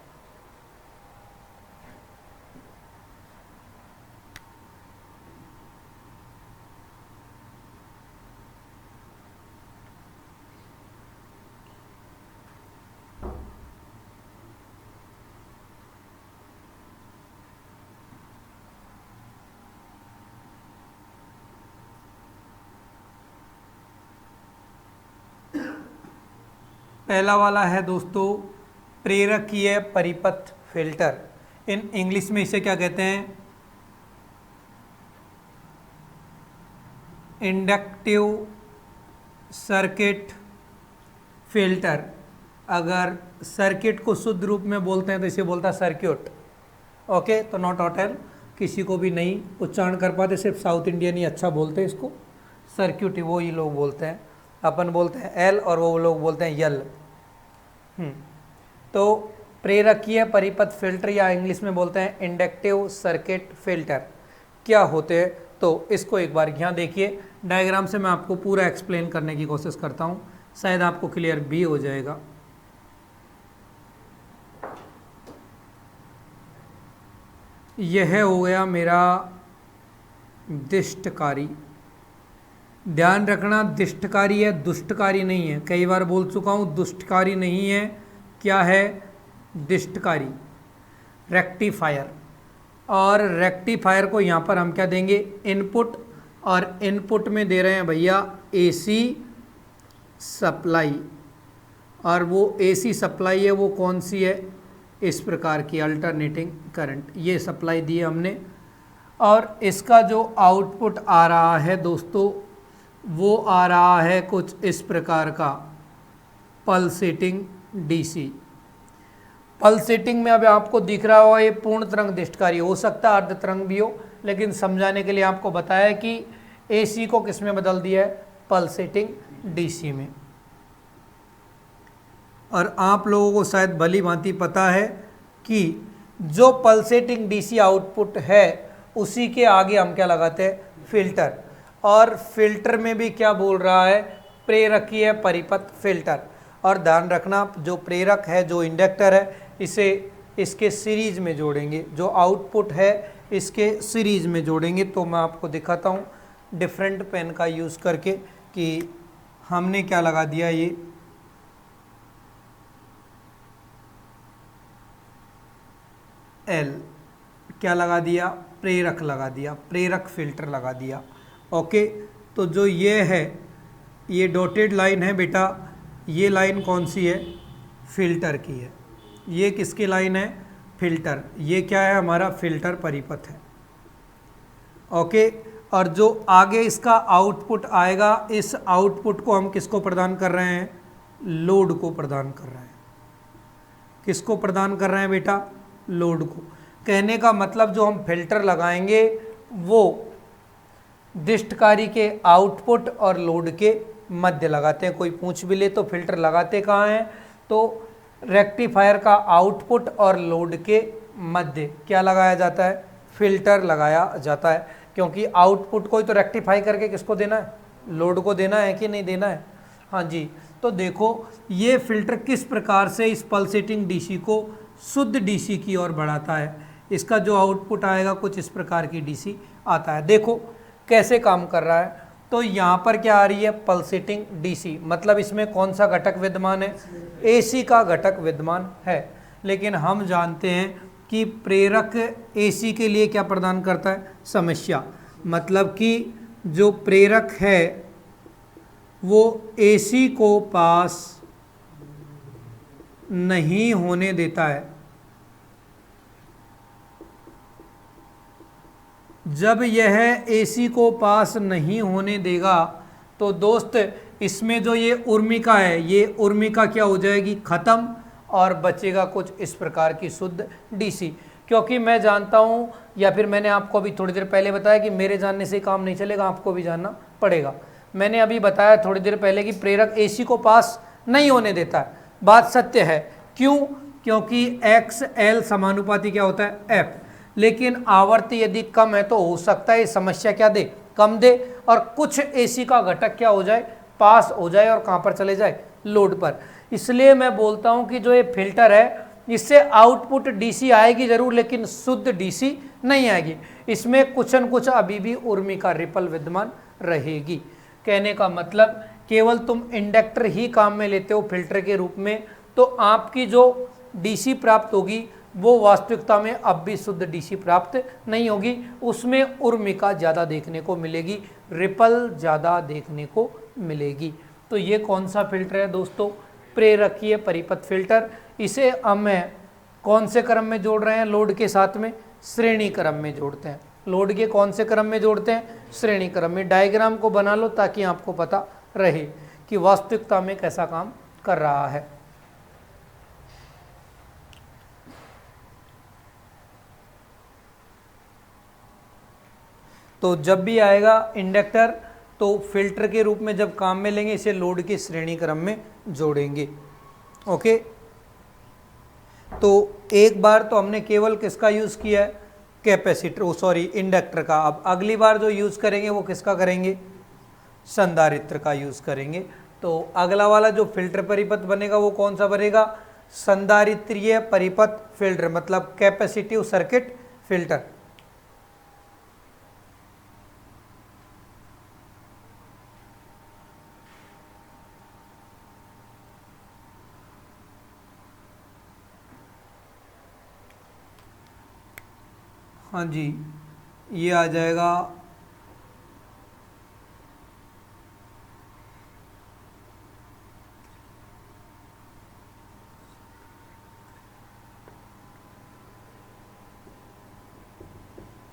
पहला वाला है दोस्तों प्रेरकीय परिपथ फिल्टर। इन इंग्लिश में इसे क्या कहते हैं? Inductive circuit filter. अगर सर्किट को शुद्ध रूप में बोलते हैं तो इसे बोलता है सर्क्यूट। ओके, तो नॉट होटल, किसी को भी नहीं उच्चारण कर पाते, सिर्फ साउथ इंडियन ही अच्छा बोलते हैं इसको। सर्क्यूट ही वो ही लोग बोलते हैं, अपन बोलते हैं एल और वो लोग बोलते हैं यल। तो प्रेरकीय परिपथ फिल्टर या इंग्लिश में बोलते हैं इंडक्टिव सर्किट फिल्टर क्या होते हैं? तो इसको एक बार यहाँ देखिए, डायग्राम से मैं आपको पूरा एक्सप्लेन करने की कोशिश करता हूँ, शायद आपको क्लियर भी हो जाएगा। यह हो गया मेरा दिष्टकारी। ध्यान रखना, दिष्टकारी है, दुष्टकारी नहीं है। कई बार बोल चुका हूँ, दुष्टकारी नहीं है, क्या है? दिष्टकारी, रेक्टिफायर। और रेक्टिफायर को यहाँ पर हम क्या देंगे? इनपुट। और इनपुट में दे रहे हैं भैया एसी सप्लाई। और वो एसी सप्लाई है वो कौन सी है? इस प्रकार की अल्टरनेटिंग करंट, ये सप्लाई दी है हमने। और इसका जो आउटपुट आ रहा है दोस्तों, वो आ रहा है कुछ इस प्रकार का, पल्सेटिंग डीसी। पल्सेटिंग में अब आपको दिख रहा होगा ये पूर्ण तरंग दिष्टकारी, हो सकता है अर्ध तरंग भी हो, लेकिन समझाने के लिए आपको बताया कि एसी को किस में बदल दिया है? पल्सेटिंग डीसी में। और आप लोगों को शायद भली भांति पता है कि जो पल्सेटिंग डीसी आउटपुट है उसी के आगे हम क्या लगाते हैं, फिल्टर। और फिल्टर में भी क्या बोल रहा है, प्रेरकीय परिपथ फिल्टर। और ध्यान रखना, जो प्रेरक है, जो इंडक्टर है, इसे इसके सीरीज में जोड़ेंगे, जो आउटपुट है इसके सीरीज में जोड़ेंगे। तो मैं आपको दिखाता हूँ डिफरेंट पेन का यूज़ करके कि हमने क्या लगा दिया, ये एल क्या लगा दिया, प्रेरक लगा दिया, प्रेरक फिल्टर लगा दिया। ओके, तो जो ये है, ये डॉटेड लाइन है बेटा, ये लाइन कौन सी है, फिल्टर की है। ये किसकी लाइन है, फिल्टर। ये क्या है, हमारा फिल्टर परिपथ है। ओके, और जो आगे इसका आउटपुट आएगा, इस आउटपुट को हम किसको प्रदान कर रहे हैं, लोड को प्रदान कर रहे हैं। किसको प्रदान कर रहे हैं बेटा, लोड को। कहने का मतलब जो हम फिल्टर लगाएंगे वो डिस्टकारी के आउटपुट और लोड के मध्य लगाते हैं। कोई पूछ भी ले तो फिल्टर लगाते कहाँ हैं, तो रेक्टिफायर का आउटपुट और लोड के मध्य क्या लगाया जाता है, फिल्टर लगाया जाता है। क्योंकि आउटपुट को ही तो रेक्टिफाई करके किसको देना है, लोड को देना है कि नहीं देना है। हाँ जी, तो देखो ये फिल्टर किस प्रकार से इस पल्सेटिंग डीसी को शुद्ध डीसी की ओर बढ़ाता है। इसका जो आउटपुट आएगा कुछ इस प्रकार की डीसी आता है। देखो कैसे काम कर रहा है, तो यहाँ पर क्या आ रही है, पल्सेटिंग डीसी, मतलब इसमें कौन सा घटक विद्यमान है, एसी का घटक विद्यमान है। लेकिन हम जानते हैं कि प्रेरक एसी के लिए क्या प्रदान करता है, समस्या। मतलब कि जो प्रेरक है वो एसी को पास नहीं होने देता है। जब यह एसी को पास नहीं होने देगा तो दोस्त इसमें जो ये उर्मिका है, ये उर्मिका क्या हो जाएगी, खत्म, और बचेगा कुछ इस प्रकार की शुद्ध डीसी। क्योंकि मैं जानता हूँ, या फिर मैंने आपको अभी थोड़ी देर पहले बताया कि मेरे जानने से काम नहीं चलेगा, आपको भी जानना पड़ेगा। मैंने अभी बताया थोड़ी देर पहले कि प्रेरक एसी को पास नहीं होने देता है, बात सत्य है। क्यों, क्योंकि एक्स एल समानुपाती क्या होता है, एफ। लेकिन आवर्ती यदि कम है तो हो सकता है समस्या क्या दे, कम दे, और कुछ एसी का घटक क्या हो जाए, पास हो जाए, और कहाँ पर चले जाए, लोड पर। इसलिए मैं बोलता हूं कि जो ये फिल्टर है इससे आउटपुट डीसी आएगी जरूर, लेकिन शुद्ध डीसी नहीं आएगी। इसमें कुछ न कुछ अभी भी उर्मिका रिपल विद्यमान रहेगी। कहने का मतलब केवल तुम इंडक्टर ही काम में लेते हो फिल्टर के रूप में, तो आपकी जो डीसी प्राप्त होगी वो वास्तविकता में अब भी शुद्ध डीसी प्राप्त नहीं होगी। उसमें उर्मिका ज़्यादा देखने को मिलेगी, रिपल ज़्यादा देखने को मिलेगी। तो ये कौन सा फिल्टर है दोस्तों, प्रेरकीय परिपथ फिल्टर। इसे हम कौन से क्रम में जोड़ रहे हैं, लोड के साथ में श्रेणी क्रम में जोड़ते हैं। लोड के कौन से क्रम में जोड़ते हैं, श्रेणी क्रम में। डायग्राम को बना लो ताकि आपको पता रहे कि वास्तविकता में कैसा काम कर रहा है। तो जब भी आएगा इंडक्टर तो फिल्टर के रूप में जब काम में लेंगे, इसे लोड के श्रेणी क्रम में जोड़ेंगे। ओके, तो एक बार तो हमने केवल किसका यूज़ किया है, कैपेसिटर, इंडक्टर का। अब अगली बार जो यूज़ करेंगे वो किसका करेंगे, संधारित्र का यूज़ करेंगे। तो अगला वाला जो फिल्टर परिपथ बनेगा वो कौन सा बनेगा, संधारित्रीय परिपथ फिल्टर, मतलब कैपेसिटिव सर्किट फिल्टर। हाँ जी, ये आ जाएगा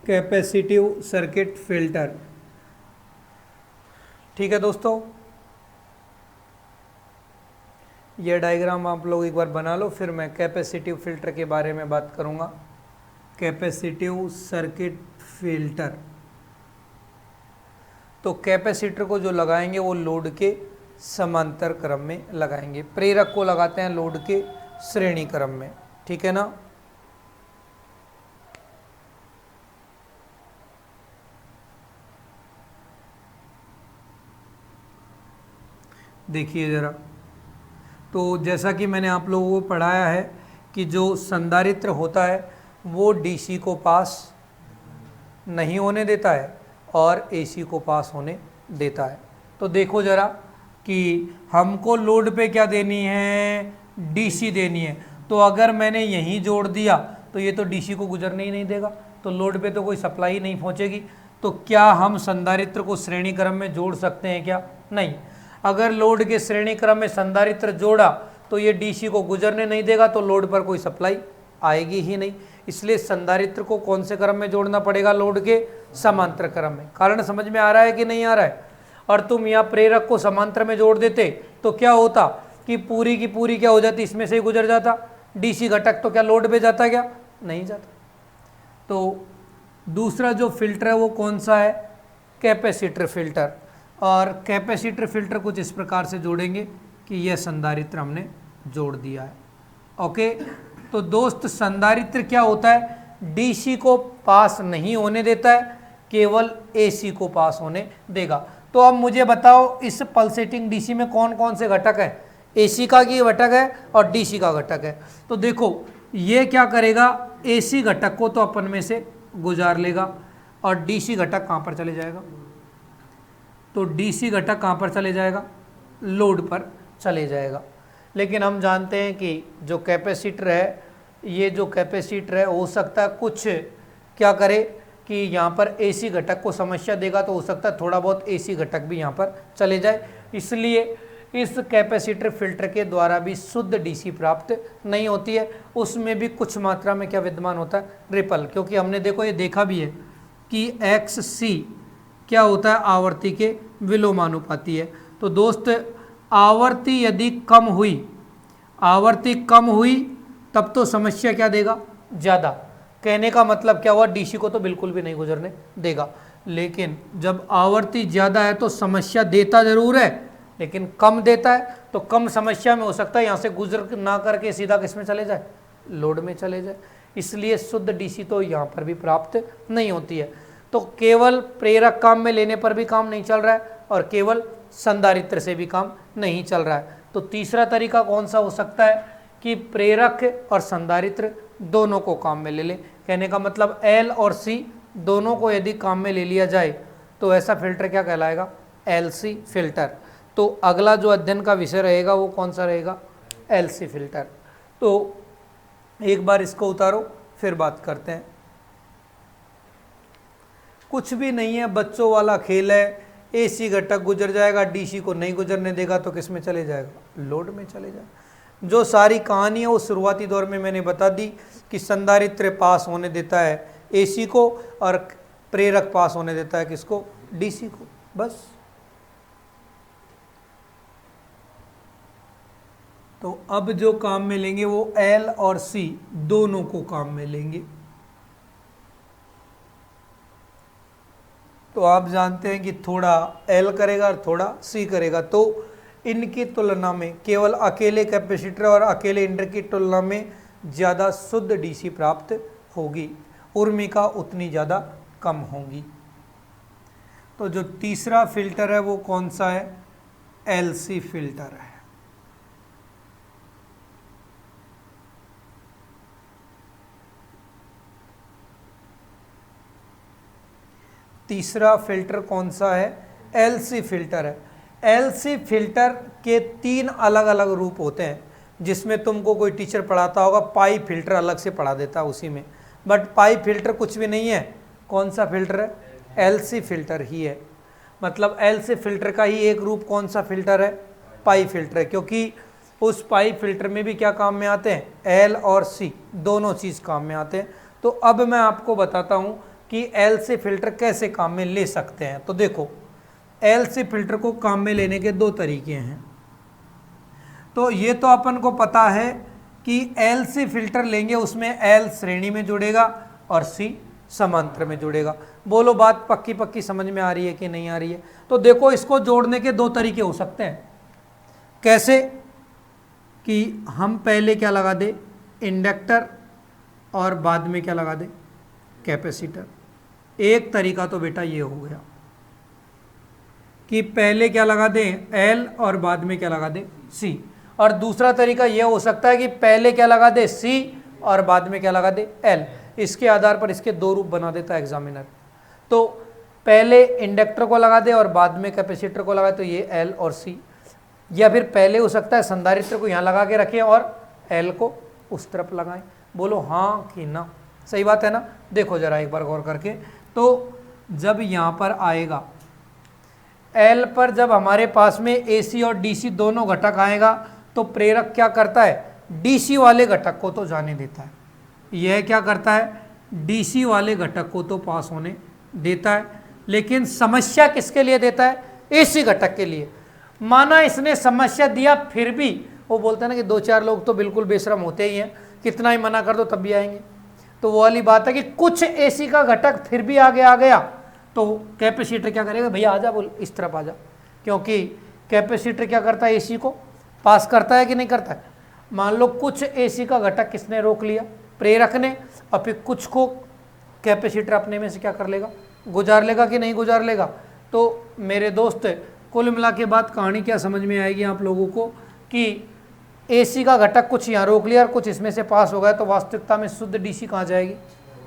कैपेसिटिव सर्किट फिल्टर। ठीक है दोस्तों, ये डायग्राम आप लोग एक बार बना लो, फिर मैं कैपेसिटिव फिल्टर के बारे में बात करूंगा। कैपेसिटिव सर्किट फिल्टर, तो कैपेसिटर को जो लगाएंगे वो लोड के समांतर क्रम में लगाएंगे, प्रेरक को लगाते हैं लोड के श्रेणी क्रम में। ठीक है ना, देखिए ज़रा, तो जैसा कि मैंने आप लोगों को पढ़ाया है कि जो संधारित्र होता है वो डीसी को पास नहीं होने देता है और एसी को पास होने देता है। तो देखो ज़रा कि हमको लोड पे क्या देनी है, डीसी देनी है। तो अगर मैंने यहीं जोड़ दिया तो ये तो डीसी को गुजरने ही नहीं देगा, तो लोड पे तो कोई सप्लाई नहीं पहुंचेगी। तो क्या हम संधारित्र को श्रेणी क्रम में जोड़ सकते हैं क्या? नहीं। अगर लोड के श्रेणी क्रम में संधारित्र जोड़ा तो ये डीसी को गुजरने नहीं देगा, तो लोड पर कोई सप्लाई आएगी ही नहीं। इसलिए संधारित्र को कौन से क्रम में जोड़ना पड़ेगा? लोड के समांतर क्रम में। कारण समझ में आ रहा है कि नहीं आ रहा है? और तुम यहाँ प्रेरक को समांतर में जोड़ देते तो क्या होता कि पूरी की पूरी क्या हो जाती, इसमें से ही गुजर जाता। डीसी घटक तो क्या लोड पे जाता? क्या नहीं जाता। तो दूसरा जो फिल्टर है वो कौन सा है? Capacitor filter. और कैपेसिटर फिल्टर कुछ इस प्रकार से जोड़ेंगे कि यह संधारित्र हमने जोड़ दिया है। ओके, तो दोस्त संधारित्र क्या होता है? डीसी को पास नहीं होने देता है, केवल एसी को पास होने देगा। तो अब मुझे बताओ इस पल्सेटिंग डीसी में कौन कौन से घटक है? एसी का की घटक है और डीसी का घटक है। तो देखो ये क्या करेगा, एसी घटक को तो अपन में से गुजार लेगा और डीसी घटक कहाँ पर चले जाएगा? तो डीसी घटक कहाँ पर चले जाएगा? लोड पर चले जाएगा। लेकिन हम जानते हैं कि जो कैपेसिटर है, ये जो कैपेसिटर है हो सकता है कुछ क्या करे कि यहाँ पर एसी घटक को समस्या देगा, तो हो सकता है थोड़ा बहुत एसी घटक भी यहाँ पर चले जाए। इसलिए इस कैपेसिटर फिल्टर के द्वारा भी शुद्ध डीसी प्राप्त नहीं होती है, उसमें भी कुछ मात्रा में क्या विद्यमान होता है? रिपल। क्योंकि हमने देखो ये देखा भी है कि एक्स सी क्या होता है? आवर्ती के विलोमानुपाती है। तो दोस्त आवर्ती यदि कम हुई, आवर्ती कम हुई तब तो समस्या क्या देगा? ज़्यादा। कहने का मतलब क्या हुआ? डीसी को तो बिल्कुल भी नहीं गुजरने देगा। लेकिन जब आवर्ती ज़्यादा है तो समस्या देता ज़रूर है, लेकिन कम देता है। तो कम समस्या में हो सकता है यहाँ से गुजर ना करके सीधा किस में चले जाए? लोड में चले जाए। इसलिए शुद्ध डीसी तो यहाँ पर भी प्राप्त नहीं होती है। तो केवल प्रेरक काम में लेने पर भी काम नहीं चल रहा है और केवल संधारित्र से भी काम नहीं चल रहा है। तो तीसरा तरीका कौन सा हो सकता है कि प्रेरक और संधारित्र दोनों को काम में ले ले। कहने का मतलब एल और सी दोनों को यदि काम में ले लिया जाए तो ऐसा फिल्टर क्या कहलाएगा? LC filter. तो अगला जो अध्ययन का विषय रहेगा वो कौन सा रहेगा? LC filter. तो एक बार इसको उतारो फिर बात करते हैं। कुछ भी नहीं है, बच्चों वाला खेल है। एसी घटक गुजर जाएगा, डीसी को नहीं गुजरने देगा तो किस में चले जाएगा? लोड में चले जाएगा। जो सारी कहानी है वो शुरुआती दौर में मैंने बता दी कि संधारित्र पास होने देता है एसी को और प्रेरक पास होने देता है किसको? डीसी को। बस। तो अब जो काम में लेंगे वो एल और सी दोनों को काम में लेंगे। तो आप जानते हैं कि थोड़ा एल करेगा और थोड़ा सी करेगा, तो इनकी तुलना में केवल अकेले कैपेसिटर और अकेले इंडक्टर की तुलना में ज़्यादा शुद्ध डीसी प्राप्त होगी, उर्मिका उतनी ज़्यादा कम होगी। तो जो तीसरा फिल्टर है वो कौन सा है? एलसी फिल्टर है। तीसरा फिल्टर कौन सा है? एलसी फिल्टर है। एलसी फिल्टर के 3 अलग अलग रूप होते हैं, जिसमें तुमको कोई टीचर पढ़ाता होगा, पाई फिल्टर अलग से पढ़ा देता है उसी में, बट पाई फिल्टर कुछ भी नहीं है। कौन सा फिल्टर है? एलसी फिल्टर ही है। मतलब एलसी फिल्टर का ही एक रूप कौन सा फिल्टर है? पाई फिल्टर है। क्योंकि उस पाई फिल्टर में भी क्या काम में आते हैं? एल और सी दोनों चीज़ काम में आते हैं। तो अब मैं आपको बताता हूँ कि एलसी फिल्टर कैसे काम में ले सकते हैं। तो देखो, एलसी फिल्टर को काम में लेने के 2 तरीके हैं। तो ये तो अपन को पता है कि एलसी फिल्टर लेंगे उसमें एल श्रेणी में जुड़ेगा और सी समांतर में जुड़ेगा। बोलो बात पक्की पक्की समझ में आ रही है कि नहीं आ रही है? तो देखो, इसको जोड़ने के 2 तरीके हो सकते हैं। कैसे? कि हम पहले क्या लगा दे? इंडक्टर, और बाद में क्या लगा दे? कैपेसिटर। एक तरीका तो बेटा ये हो गया कि पहले क्या लगा दें एल और बाद में क्या लगा दें सी, और दूसरा तरीका यह हो सकता है कि पहले क्या लगा दे सी और बाद में क्या लगा दे एल। इसके आधार पर इसके दो रूप बना देता है एग्जामिनर। तो पहले इंडक्टर को लगा दे और बाद में कैपेसिटर को लगा, तो ये एल और सी, या फिर पहले हो सकता है संधारित्र को यहाँ लगा के रखें और एल को उस तरफ लगाएं। बोलो हाँ कि ना, सही बात है ना। देखो जरा एक बार गौर करके, तो जब यहाँ पर आएगा एल पर, जब हमारे पास में एसी और डीसी दोनों घटक आएगा तो प्रेरक क्या करता है, डीसी वाले घटक को तो जाने देता है। यह क्या करता है, डीसी वाले घटक को तो पास होने देता है, लेकिन समस्या किसके लिए देता है, एसी घटक के लिए। माना इसने समस्या दिया फिर भी, वो बोलते हैं ना कि दो चार लोग तो बिल्कुल बेशरम होते ही हैं, कितना ही मना कर दो तब भी आएंगे। तो वो वाली बात है कि कुछ एसी का घटक फिर भी आगे आ गया तो कैपेसिटर क्या करेगा, भैया आजा, बोल इस तरफ आजा, क्योंकि कैपेसिटर क्या करता है, एसी को पास करता है कि नहीं करता है। मान लो कुछ एसी का घटक किसने रोक लिया, प्रेरक ने, और फिर कुछ को कैपेसिटर अपने में से क्या कर लेगा, गुजार लेगा कि नहीं गुजार लेगा। तो मेरे दोस्त कुल मिला के बात कहानी क्या समझ में आएगी आप लोगों को कि एसी का घटक कुछ यहाँ रोक लिया और कुछ इसमें से पास हो गया, तो वास्तविकता में शुद्ध डीसी कहाँ जाएगी,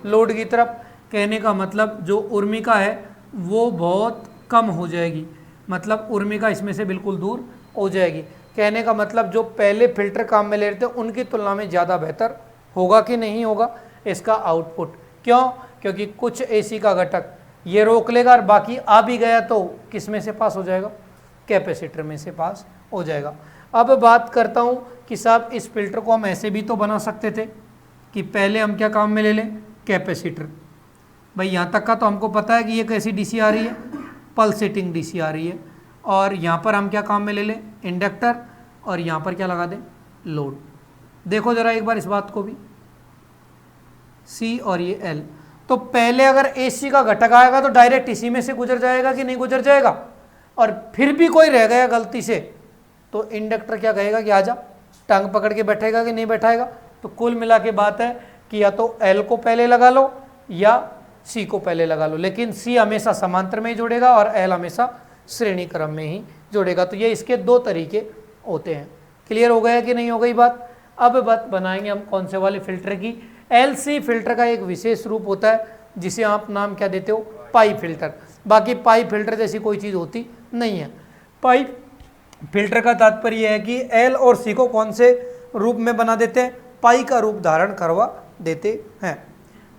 लोड की तरफ। कहने का मतलब जो उर्मिका है वो बहुत कम हो जाएगी, मतलब उर्मिका इसमें से बिल्कुल दूर हो जाएगी। कहने का मतलब जो पहले फिल्टर काम में ले रहे थे उनकी तुलना में ज़्यादा बेहतर होगा कि नहीं होगा इसका आउटपुट। क्यों, क्योंकि कुछ एसी का घटक ये रोक लेगा और बाकी आ भी गया तो किस में से पास हो जाएगा, कैपेसिटर में से पास हो जाएगा। अब बात करता हूँ कि साहब इस फिल्टर को हम ऐसे भी तो बना सकते थे कि पहले हम क्या काम में ले लें, कैपेसिटर। भाई यहाँ तक का तो हमको पता है कि ये कैसी डीसी आ रही है, पल्सेटिंग डीसी आ रही है, और यहाँ पर हम क्या काम में ले लें, इंडक्टर, और यहाँ पर क्या लगा दें, लोड। देखो जरा एक बार इस बात को भी, सी और ये एल। तो पहले अगर एसी का घटक आएगा तो डायरेक्ट इसी में से गुजर जाएगा कि नहीं गुजर जाएगा, और फिर भी कोई रह गया गलती से तो इंडक्टर क्या कहेगा कि आजा, टांग पकड़ के बैठेगा कि नहीं बैठाएगा। तो कुल मिला के बात है कि या तो एल को पहले लगा लो या सी को पहले लगा लो, लेकिन सी हमेशा समांतर में ही जुड़ेगा और एल हमेशा श्रेणी क्रम में ही जुड़ेगा। तो ये इसके दो तरीके होते हैं। क्लियर हो गया कि नहीं हो गई बात। अब बात बनाएंगे हम कौन से वाले फिल्टर की। एलसी फिल्टर का एक विशेष रूप होता है जिसे आप नाम क्या देते हो, पाई फिल्टर। बाकी पाई फिल्टर जैसी कोई चीज़ होती नहीं है। पाई फिल्टर का तात्पर्य है कि एल और सी को कौन से रूप में बना देते हैं, पाई का रूप धारण करवा देते हैं।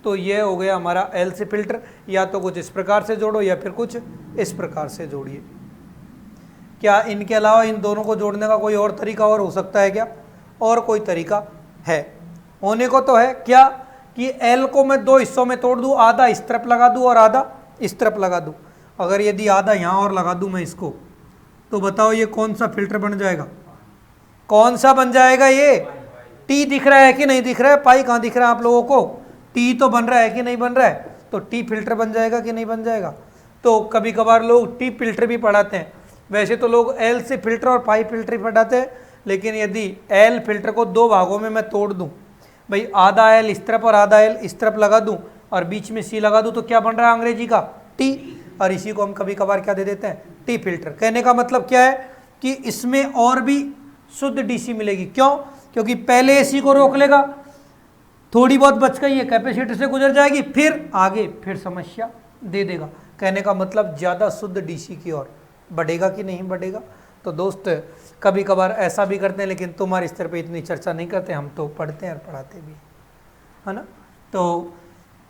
तो ये हो गया हमारा एल सी फिल्टर। या तो कुछ इस प्रकार से जोड़ो या फिर कुछ इस प्रकार से जोड़िए। क्या इनके अलावा इन दोनों को जोड़ने का कोई और तरीका और हो सकता है क्या, और कोई तरीका है, होने को तो है। क्या कि एल को मैं दो हिस्सों में तोड़ दूं, आधा इस तरफ लगा दूं और आधा इस तरफ लगा दूं। अगर यदि आधा यहाँ और लगा दूं मैं इसको, तो बताओ ये कौन सा फिल्टर बन जाएगा, कौन सा बन जाएगा। ये टी दिख रहा है कि नहीं दिख रहा है, पाई कहाँ दिख रहा है आप लोगों को, टी तो बन रहा है कि नहीं बन रहा है। तो टी फिल्टर बन जाएगा कि नहीं बन जाएगा। तो कभी कभार लोग टी फिल्टर भी पढ़ाते हैं। वैसे तो लोग एल से फिल्टर और पाई फिल्टर पढ़ाते हैं, लेकिन यदि एल फिल्टर को दो भागों में मैं तोड़ दूं, भाई आधा एल इस तरफ और आधा एल इस तरफ लगा दूं और बीच में सी लगा दूं, तो क्या बन रहा है अंग्रेजी का, टी। और इसी को हम कभी कभार क्या दे देते हैं, टी फिल्टर। कहने का मतलब क्या है कि इसमें और भी शुद्ध डीसी मिलेगी। क्यों, क्योंकि पहले एसी को रोक लेगा, थोड़ी बहुत बच गई है कैपेसिटर से गुजर जाएगी, फिर आगे फिर समस्या दे देगा। कहने का मतलब ज़्यादा शुद्ध डीसी की ओर बढ़ेगा कि नहीं बढ़ेगा। तो दोस्त कभी कभार ऐसा भी करते हैं, लेकिन तुम्हारे स्तर पे इतनी चर्चा नहीं करते, हम तो पढ़ते हैं और पढ़ाते भी है ना। तो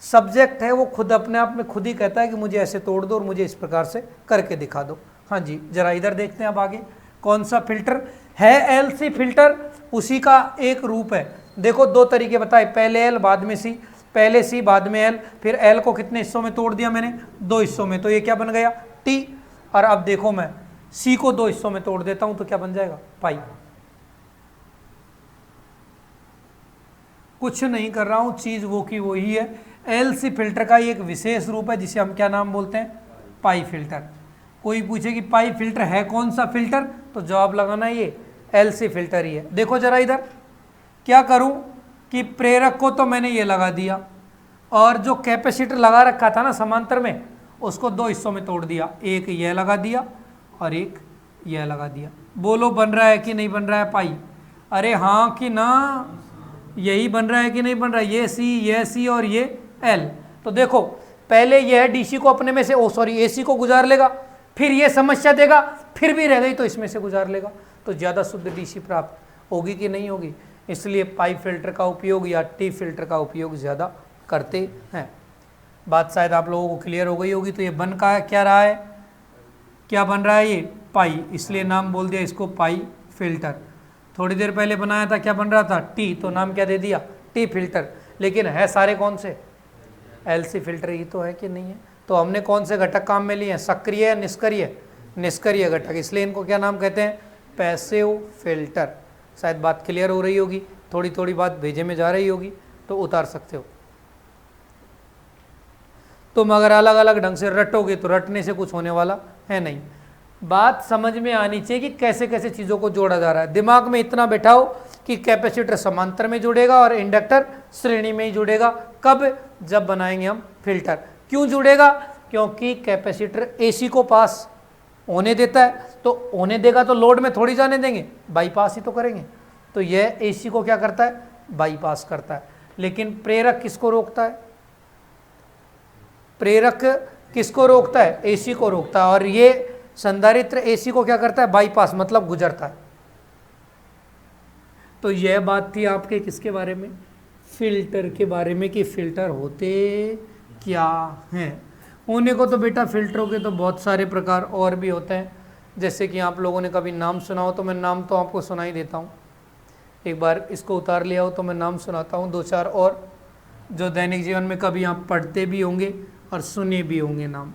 सब्जेक्ट है वो खुद अपने आप में खुद ही कहता है कि मुझे ऐसे तोड़ दो और मुझे इस प्रकार से करके दिखा दो। हाँ जी, जरा इधर देखते हैं अब आगे कौन सा फिल्टर है। एलसी फिल्टर उसी का एक रूप है। देखो दो तरीके बताए, पहले एल बाद में सी, पहले सी बाद में एल, फिर एल को कितने हिस्सों में तोड़ दिया मैंने, दो हिस्सों में, तो ये क्या बन गया, टी। और अब देखो मैं सी को दो हिस्सों में तोड़ देता हूं तो क्या बन जाएगा, पाई। कुछ नहीं कर रहा हूं, चीज वो की वही है। एलसी फिल्टर का एक विशेष रूप है जिसे हम क्या नाम बोलते हैं, पाई फिल्टर। कोई पूछे कि पाई फिल्टर है कौन सा फिल्टर, तो जवाब लगाना ये एलसी फिल्टर ही है। देखो जरा इधर क्या करूं कि प्रेरक को तो मैंने ये लगा दिया और जो कैपेसिटर लगा रखा था ना समांतर में, उसको दो हिस्सों में तोड़ दिया। एक ये लगा दिया और एक यह लगा दिया। बोलो बन रहा है कि नहीं बन रहा है पाई? अरे हाँ कि ना, यही बन रहा है कि नहीं बन रहा है? ये सी और ये एल। तो देखो पहले यह डीसी को अपने में से एसी को गुजार लेगा, फिर ये समस्या देगा, फिर भी रह गई तो इसमें से गुजार लेगा, तो ज़्यादा शुद्ध डीसी प्राप्त होगी कि नहीं होगी। इसलिए पाई फिल्टर का उपयोग या टी फिल्टर का उपयोग ज़्यादा करते हैं। बात शायद आप लोगों को क्लियर हो गई होगी। तो ये बन का क्या रहा है, क्या बन रहा है? ये पाई, इसलिए नाम बोल दिया इसको पाई फिल्टर। थोड़ी देर पहले बनाया था, क्या बन रहा था? टी, तो नाम क्या दे दिया? T filter. लेकिन है सारे कौन से? एलसी फिल्टर ही तो है कि नहीं है? तो हमने कौन से घटक काम में लिए हैं? सक्रिय या निष्क्रिय? निष्क्रिय घटक, इसलिए इनको क्या नाम कहते हैं? Passive filter. शायद बात क्लियर हो रही होगी, थोड़ी थोड़ी बात भेजे में जा रही होगी तो उतार सकते हो। तुम अगर अलग अलग ढंग से रटोगे तो रटने से कुछ होने वाला है नहीं। बात समझ में आनी चाहिए कि कैसे कैसे चीज़ों को जोड़ा जा रहा है। दिमाग में इतना बैठाओ कि कैपेसिटर समांतर में जुड़ेगा और इंडक्टर श्रेणी में ही जुड़ेगा। कब? जब बनाएंगे हम फिल्टर। क्यों जुड़ेगा? क्योंकि कैपेसिटर एसी को पास होने देता है, तो होने देगा तो लोड में थोड़ी जाने देंगे, बाईपास ही तो करेंगे। तो यह एसी को क्या करता है? बाईपास करता है। लेकिन प्रेरक किसको रोकता है? प्रेरक किसको रोकता है? एसी को रोकता है। और ये संधारित्र एसी को क्या करता है? बाईपास, मतलब गुजरता है। तो यह बात थी आपके किसके बारे में? फिल्टर के बारे में, कि फिल्टर होते क्या हैं। होने को तो बेटा फिल्टरों के तो बहुत सारे प्रकार और भी होते हैं, जैसे कि आप लोगों ने कभी नाम सुना हो तो मैं नाम तो आपको सुना ही देता हूँ। एक बार इसको उतार लिया हो तो मैं नाम सुनाता हूँ, दो चार और जो दैनिक जीवन में कभी आप पढ़ते भी होंगे और सुने भी होंगे नाम।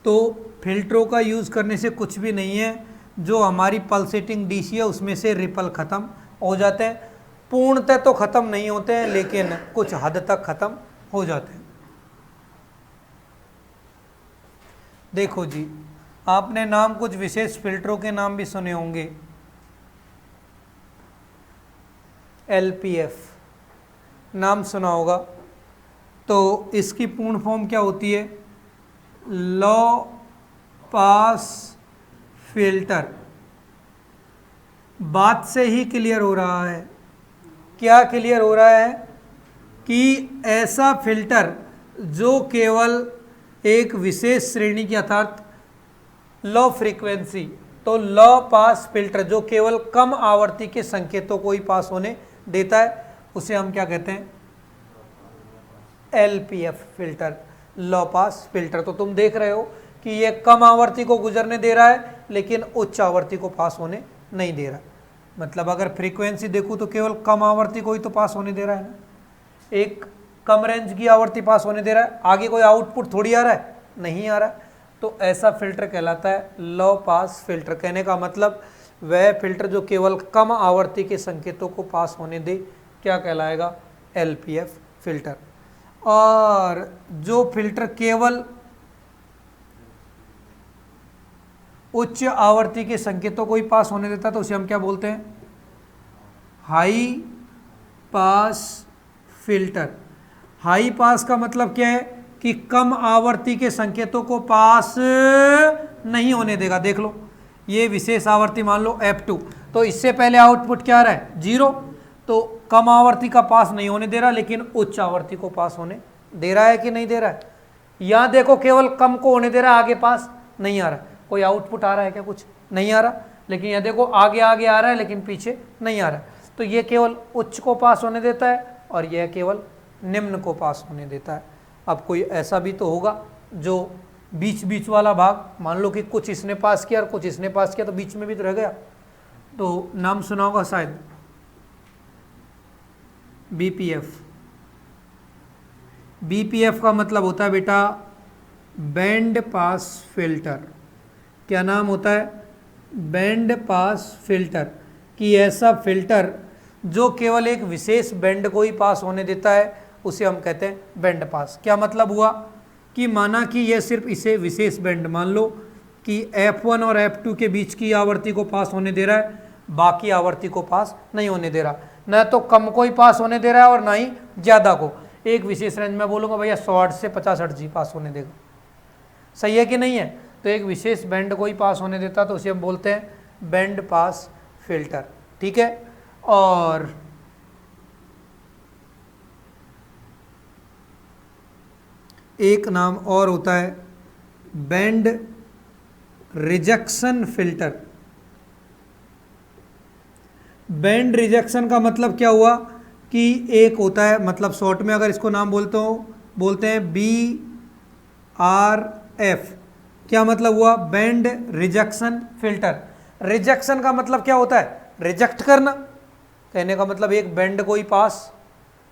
तो फिल्टरों का यूज़ करने से कुछ भी नहीं है, जो हमारी पल्सेटिंग डीसी है उसमें से रिपल ख़त्म हो जाते हैं। पूर्णतः तो ख़त्म नहीं होते हैं, लेकिन कुछ हद तक ख़त्म हो जाते हैं। देखो जी, आपने नाम कुछ विशेष फिल्टरों के नाम भी सुने होंगे। एलपीएफ नाम सुना होगा। तो इसकी पूर्ण फॉर्म क्या होती है? लो पास फिल्टर। बात से ही क्लियर हो रहा है। क्या क्लियर हो रहा है? कि ऐसा फिल्टर जो केवल एक विशेष श्रेणी की, अर्थात लो फ्रीक्वेंसी, तो लो पास फिल्टर जो केवल कम आवर्ती के संकेतों को ही पास होने देता है, उसे हम क्या कहते हैं? एलपीएफ फिल्टर, लो पास फिल्टर। तो तुम देख रहे हो कि ये कम आवर्ती को गुजरने दे रहा है, लेकिन उच्च आवर्ती को पास होने नहीं दे रहा। मतलब अगर फ्रीक्वेंसी देखूं तो केवल कम आवर्ती को ही तो पास होने दे रहा है ना, एक कम रेंज की आवर्ती पास होने दे रहा है, आगे कोई आउटपुट थोड़ी आ रहा है, नहीं आ रहा है। तो ऐसा फिल्टर कहलाता है लो पास फिल्टर। कहने का मतलब वह फिल्टर जो केवल कम आवर्ती के संकेतों को पास होने दे, क्या कहलाएगा? LPF filter. और जो फिल्टर केवल उच्च आवर्ती के संकेतों को ही पास होने देता है, तो उसे हम क्या बोलते हैं? High pass filter. High pass का मतलब क्या है? कि कम आवर्ती के संकेतों को पास नहीं होने देगा। देख लो, ये विशेष आवर्ती मान लो F2, तो इससे पहले आउटपुट क्या आ रहा है? 0। तो कम आवर्ती का पास नहीं होने दे रहा, लेकिन उच्च आवर्ती को पास होने दे रहा है कि नहीं दे रहा है? यहाँ देखो, केवल कम को होने दे रहा है, आगे पास नहीं आ रहा। कोई आउटपुट आ रहा है क्या? कुछ नहीं आ रहा। लेकिन यहाँ देखो, आगे आगे आ रहा है, लेकिन पीछे नहीं आ रहा है। तो ये केवल उच्च को पास होने देता है और यह केवल निम्न को पास होने देता है। अब कोई ऐसा भी तो होगा जो बीच बीच वाला भाग, मान लो कि कुछ इसने पास किया और कुछ इसने पास किया, तो बीच में भी तो रह गया। तो नाम सुना होगा शायद बीपीएफ। बीपीएफ का मतलब होता है बेटा बैंड पास फिल्टर। क्या नाम होता है? Band pass filter. कि ऐसा फिल्टर जो केवल एक विशेष बैंड को ही पास होने देता है, उसे हम कहते हैं बैंड पास। क्या मतलब हुआ? कि माना कि यह सिर्फ इसे विशेष बैंड, मान लो कि F1 और F2 के बीच की आवृत्ति को पास होने दे रहा है, बाकी आवृत्ति को पास नहीं होने दे रहा। न तो कम को ही पास होने दे रहा है और ना ही ज़्यादा को। एक विशेष रेंज में बोलूँगा भैया 100 हर्ट्ज से 50 हर्ट्ज ही पास होने देगा, सही है कि नहीं है? तो एक विशेष बैंड को ही पास होने देता तो उसे हम बोलते हैं बैंड पास फिल्टर, ठीक है। और एक नाम और होता है band rejection filter. Band rejection का मतलब क्या हुआ कि एक होता है, मतलब शॉर्ट में अगर इसको नाम बोलते हैं BRF। क्या मतलब हुआ? Band rejection filter. रिजेक्शन का मतलब क्या होता है? रिजेक्ट करना। कहने का मतलब एक बैंड को ही पास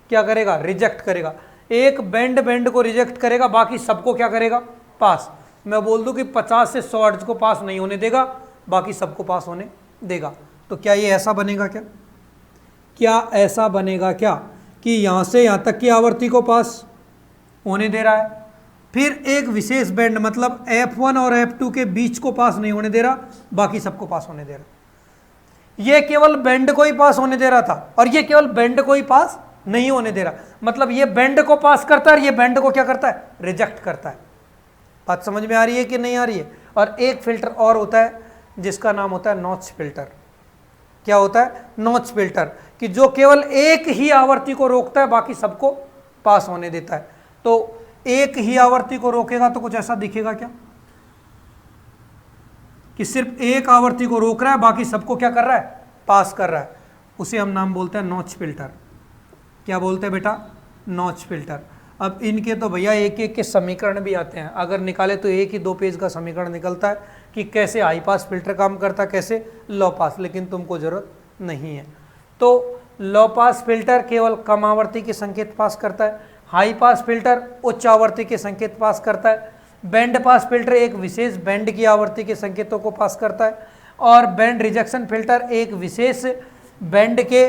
क्या करेगा? रिजेक्ट करेगा। एक बैंड को रिजेक्ट करेगा, बाकी सबको क्या करेगा? पास। मैं बोल दूं कि 50 से 100 हर्ट्ज को पास नहीं होने देगा, बाकी सबको पास होने देगा। तो क्या ये ऐसा बनेगा? क्या ऐसा बनेगा क्या कि यहां से यहां तक की आवृत्ति को पास होने दे रहा है, फिर एक विशेष बैंड मतलब F1 और F2 के बीच को पास नहीं होने दे रहा, बाकी सबको पास होने दे रहा। ये केवल बैंड को ही पास होने दे रहा था और ये केवल बैंड को ही पास नहीं होने दे रहा। मतलब ये बैंड को पास करता है और ये बैंड को क्या करता है? रिजेक्ट करता है। बात समझ में आ रही है कि नहीं आ रही है? और एक फिल्टर और होता है जिसका नाम होता है नॉच फिल्टर। क्या होता है? नॉच फिल्टर, कि जो केवल एक ही आवृत्ति को रोकता है, बाकी सबको पास होने देता है। तो एक ही आवृत्ति को रोकेगा तो कुछ ऐसा दिखेगा क्या कि सिर्फ एक आवृत्ति को रोक रहा है, बाकी सबको क्या कर रहा है? पास कर रहा है। उसे हम नाम बोलते हैं नॉच फिल्टर। क्या बोलते हैं बेटा? Notch filter. अब इनके तो भैया एक एक के समीकरण भी आते हैं, अगर निकाले तो एक ही 2 पेज का समीकरण निकलता है कि कैसे हाई पास फिल्टर काम करता है, कैसे लो पास, लेकिन तुमको जरूरत नहीं है। तो लो पास फिल्टर केवल कम आवृत्ति के संकेत पास करता है, हाई पास फिल्टर उच्च आवृत्ति के संकेत पास करता है, बैंड पास फिल्टर एक विशेष बैंड की आवृत्ति के संकेतों को पास करता है, और बैंड रिजेक्शन फिल्टर एक विशेष बैंड के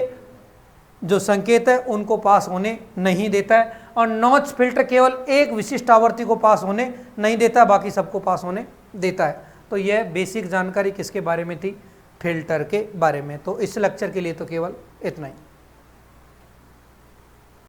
जो संकेत है उनको पास होने नहीं देता है। और नॉच फिल्टर केवल एक विशिष्ट आवृत्ति को पास होने नहीं देता, बाकी सबको पास होने देता है। तो यह बेसिक जानकारी किसके बारे में थी? फिल्टर के बारे में। तो इस लेक्चर के लिए तो केवल इतना ही।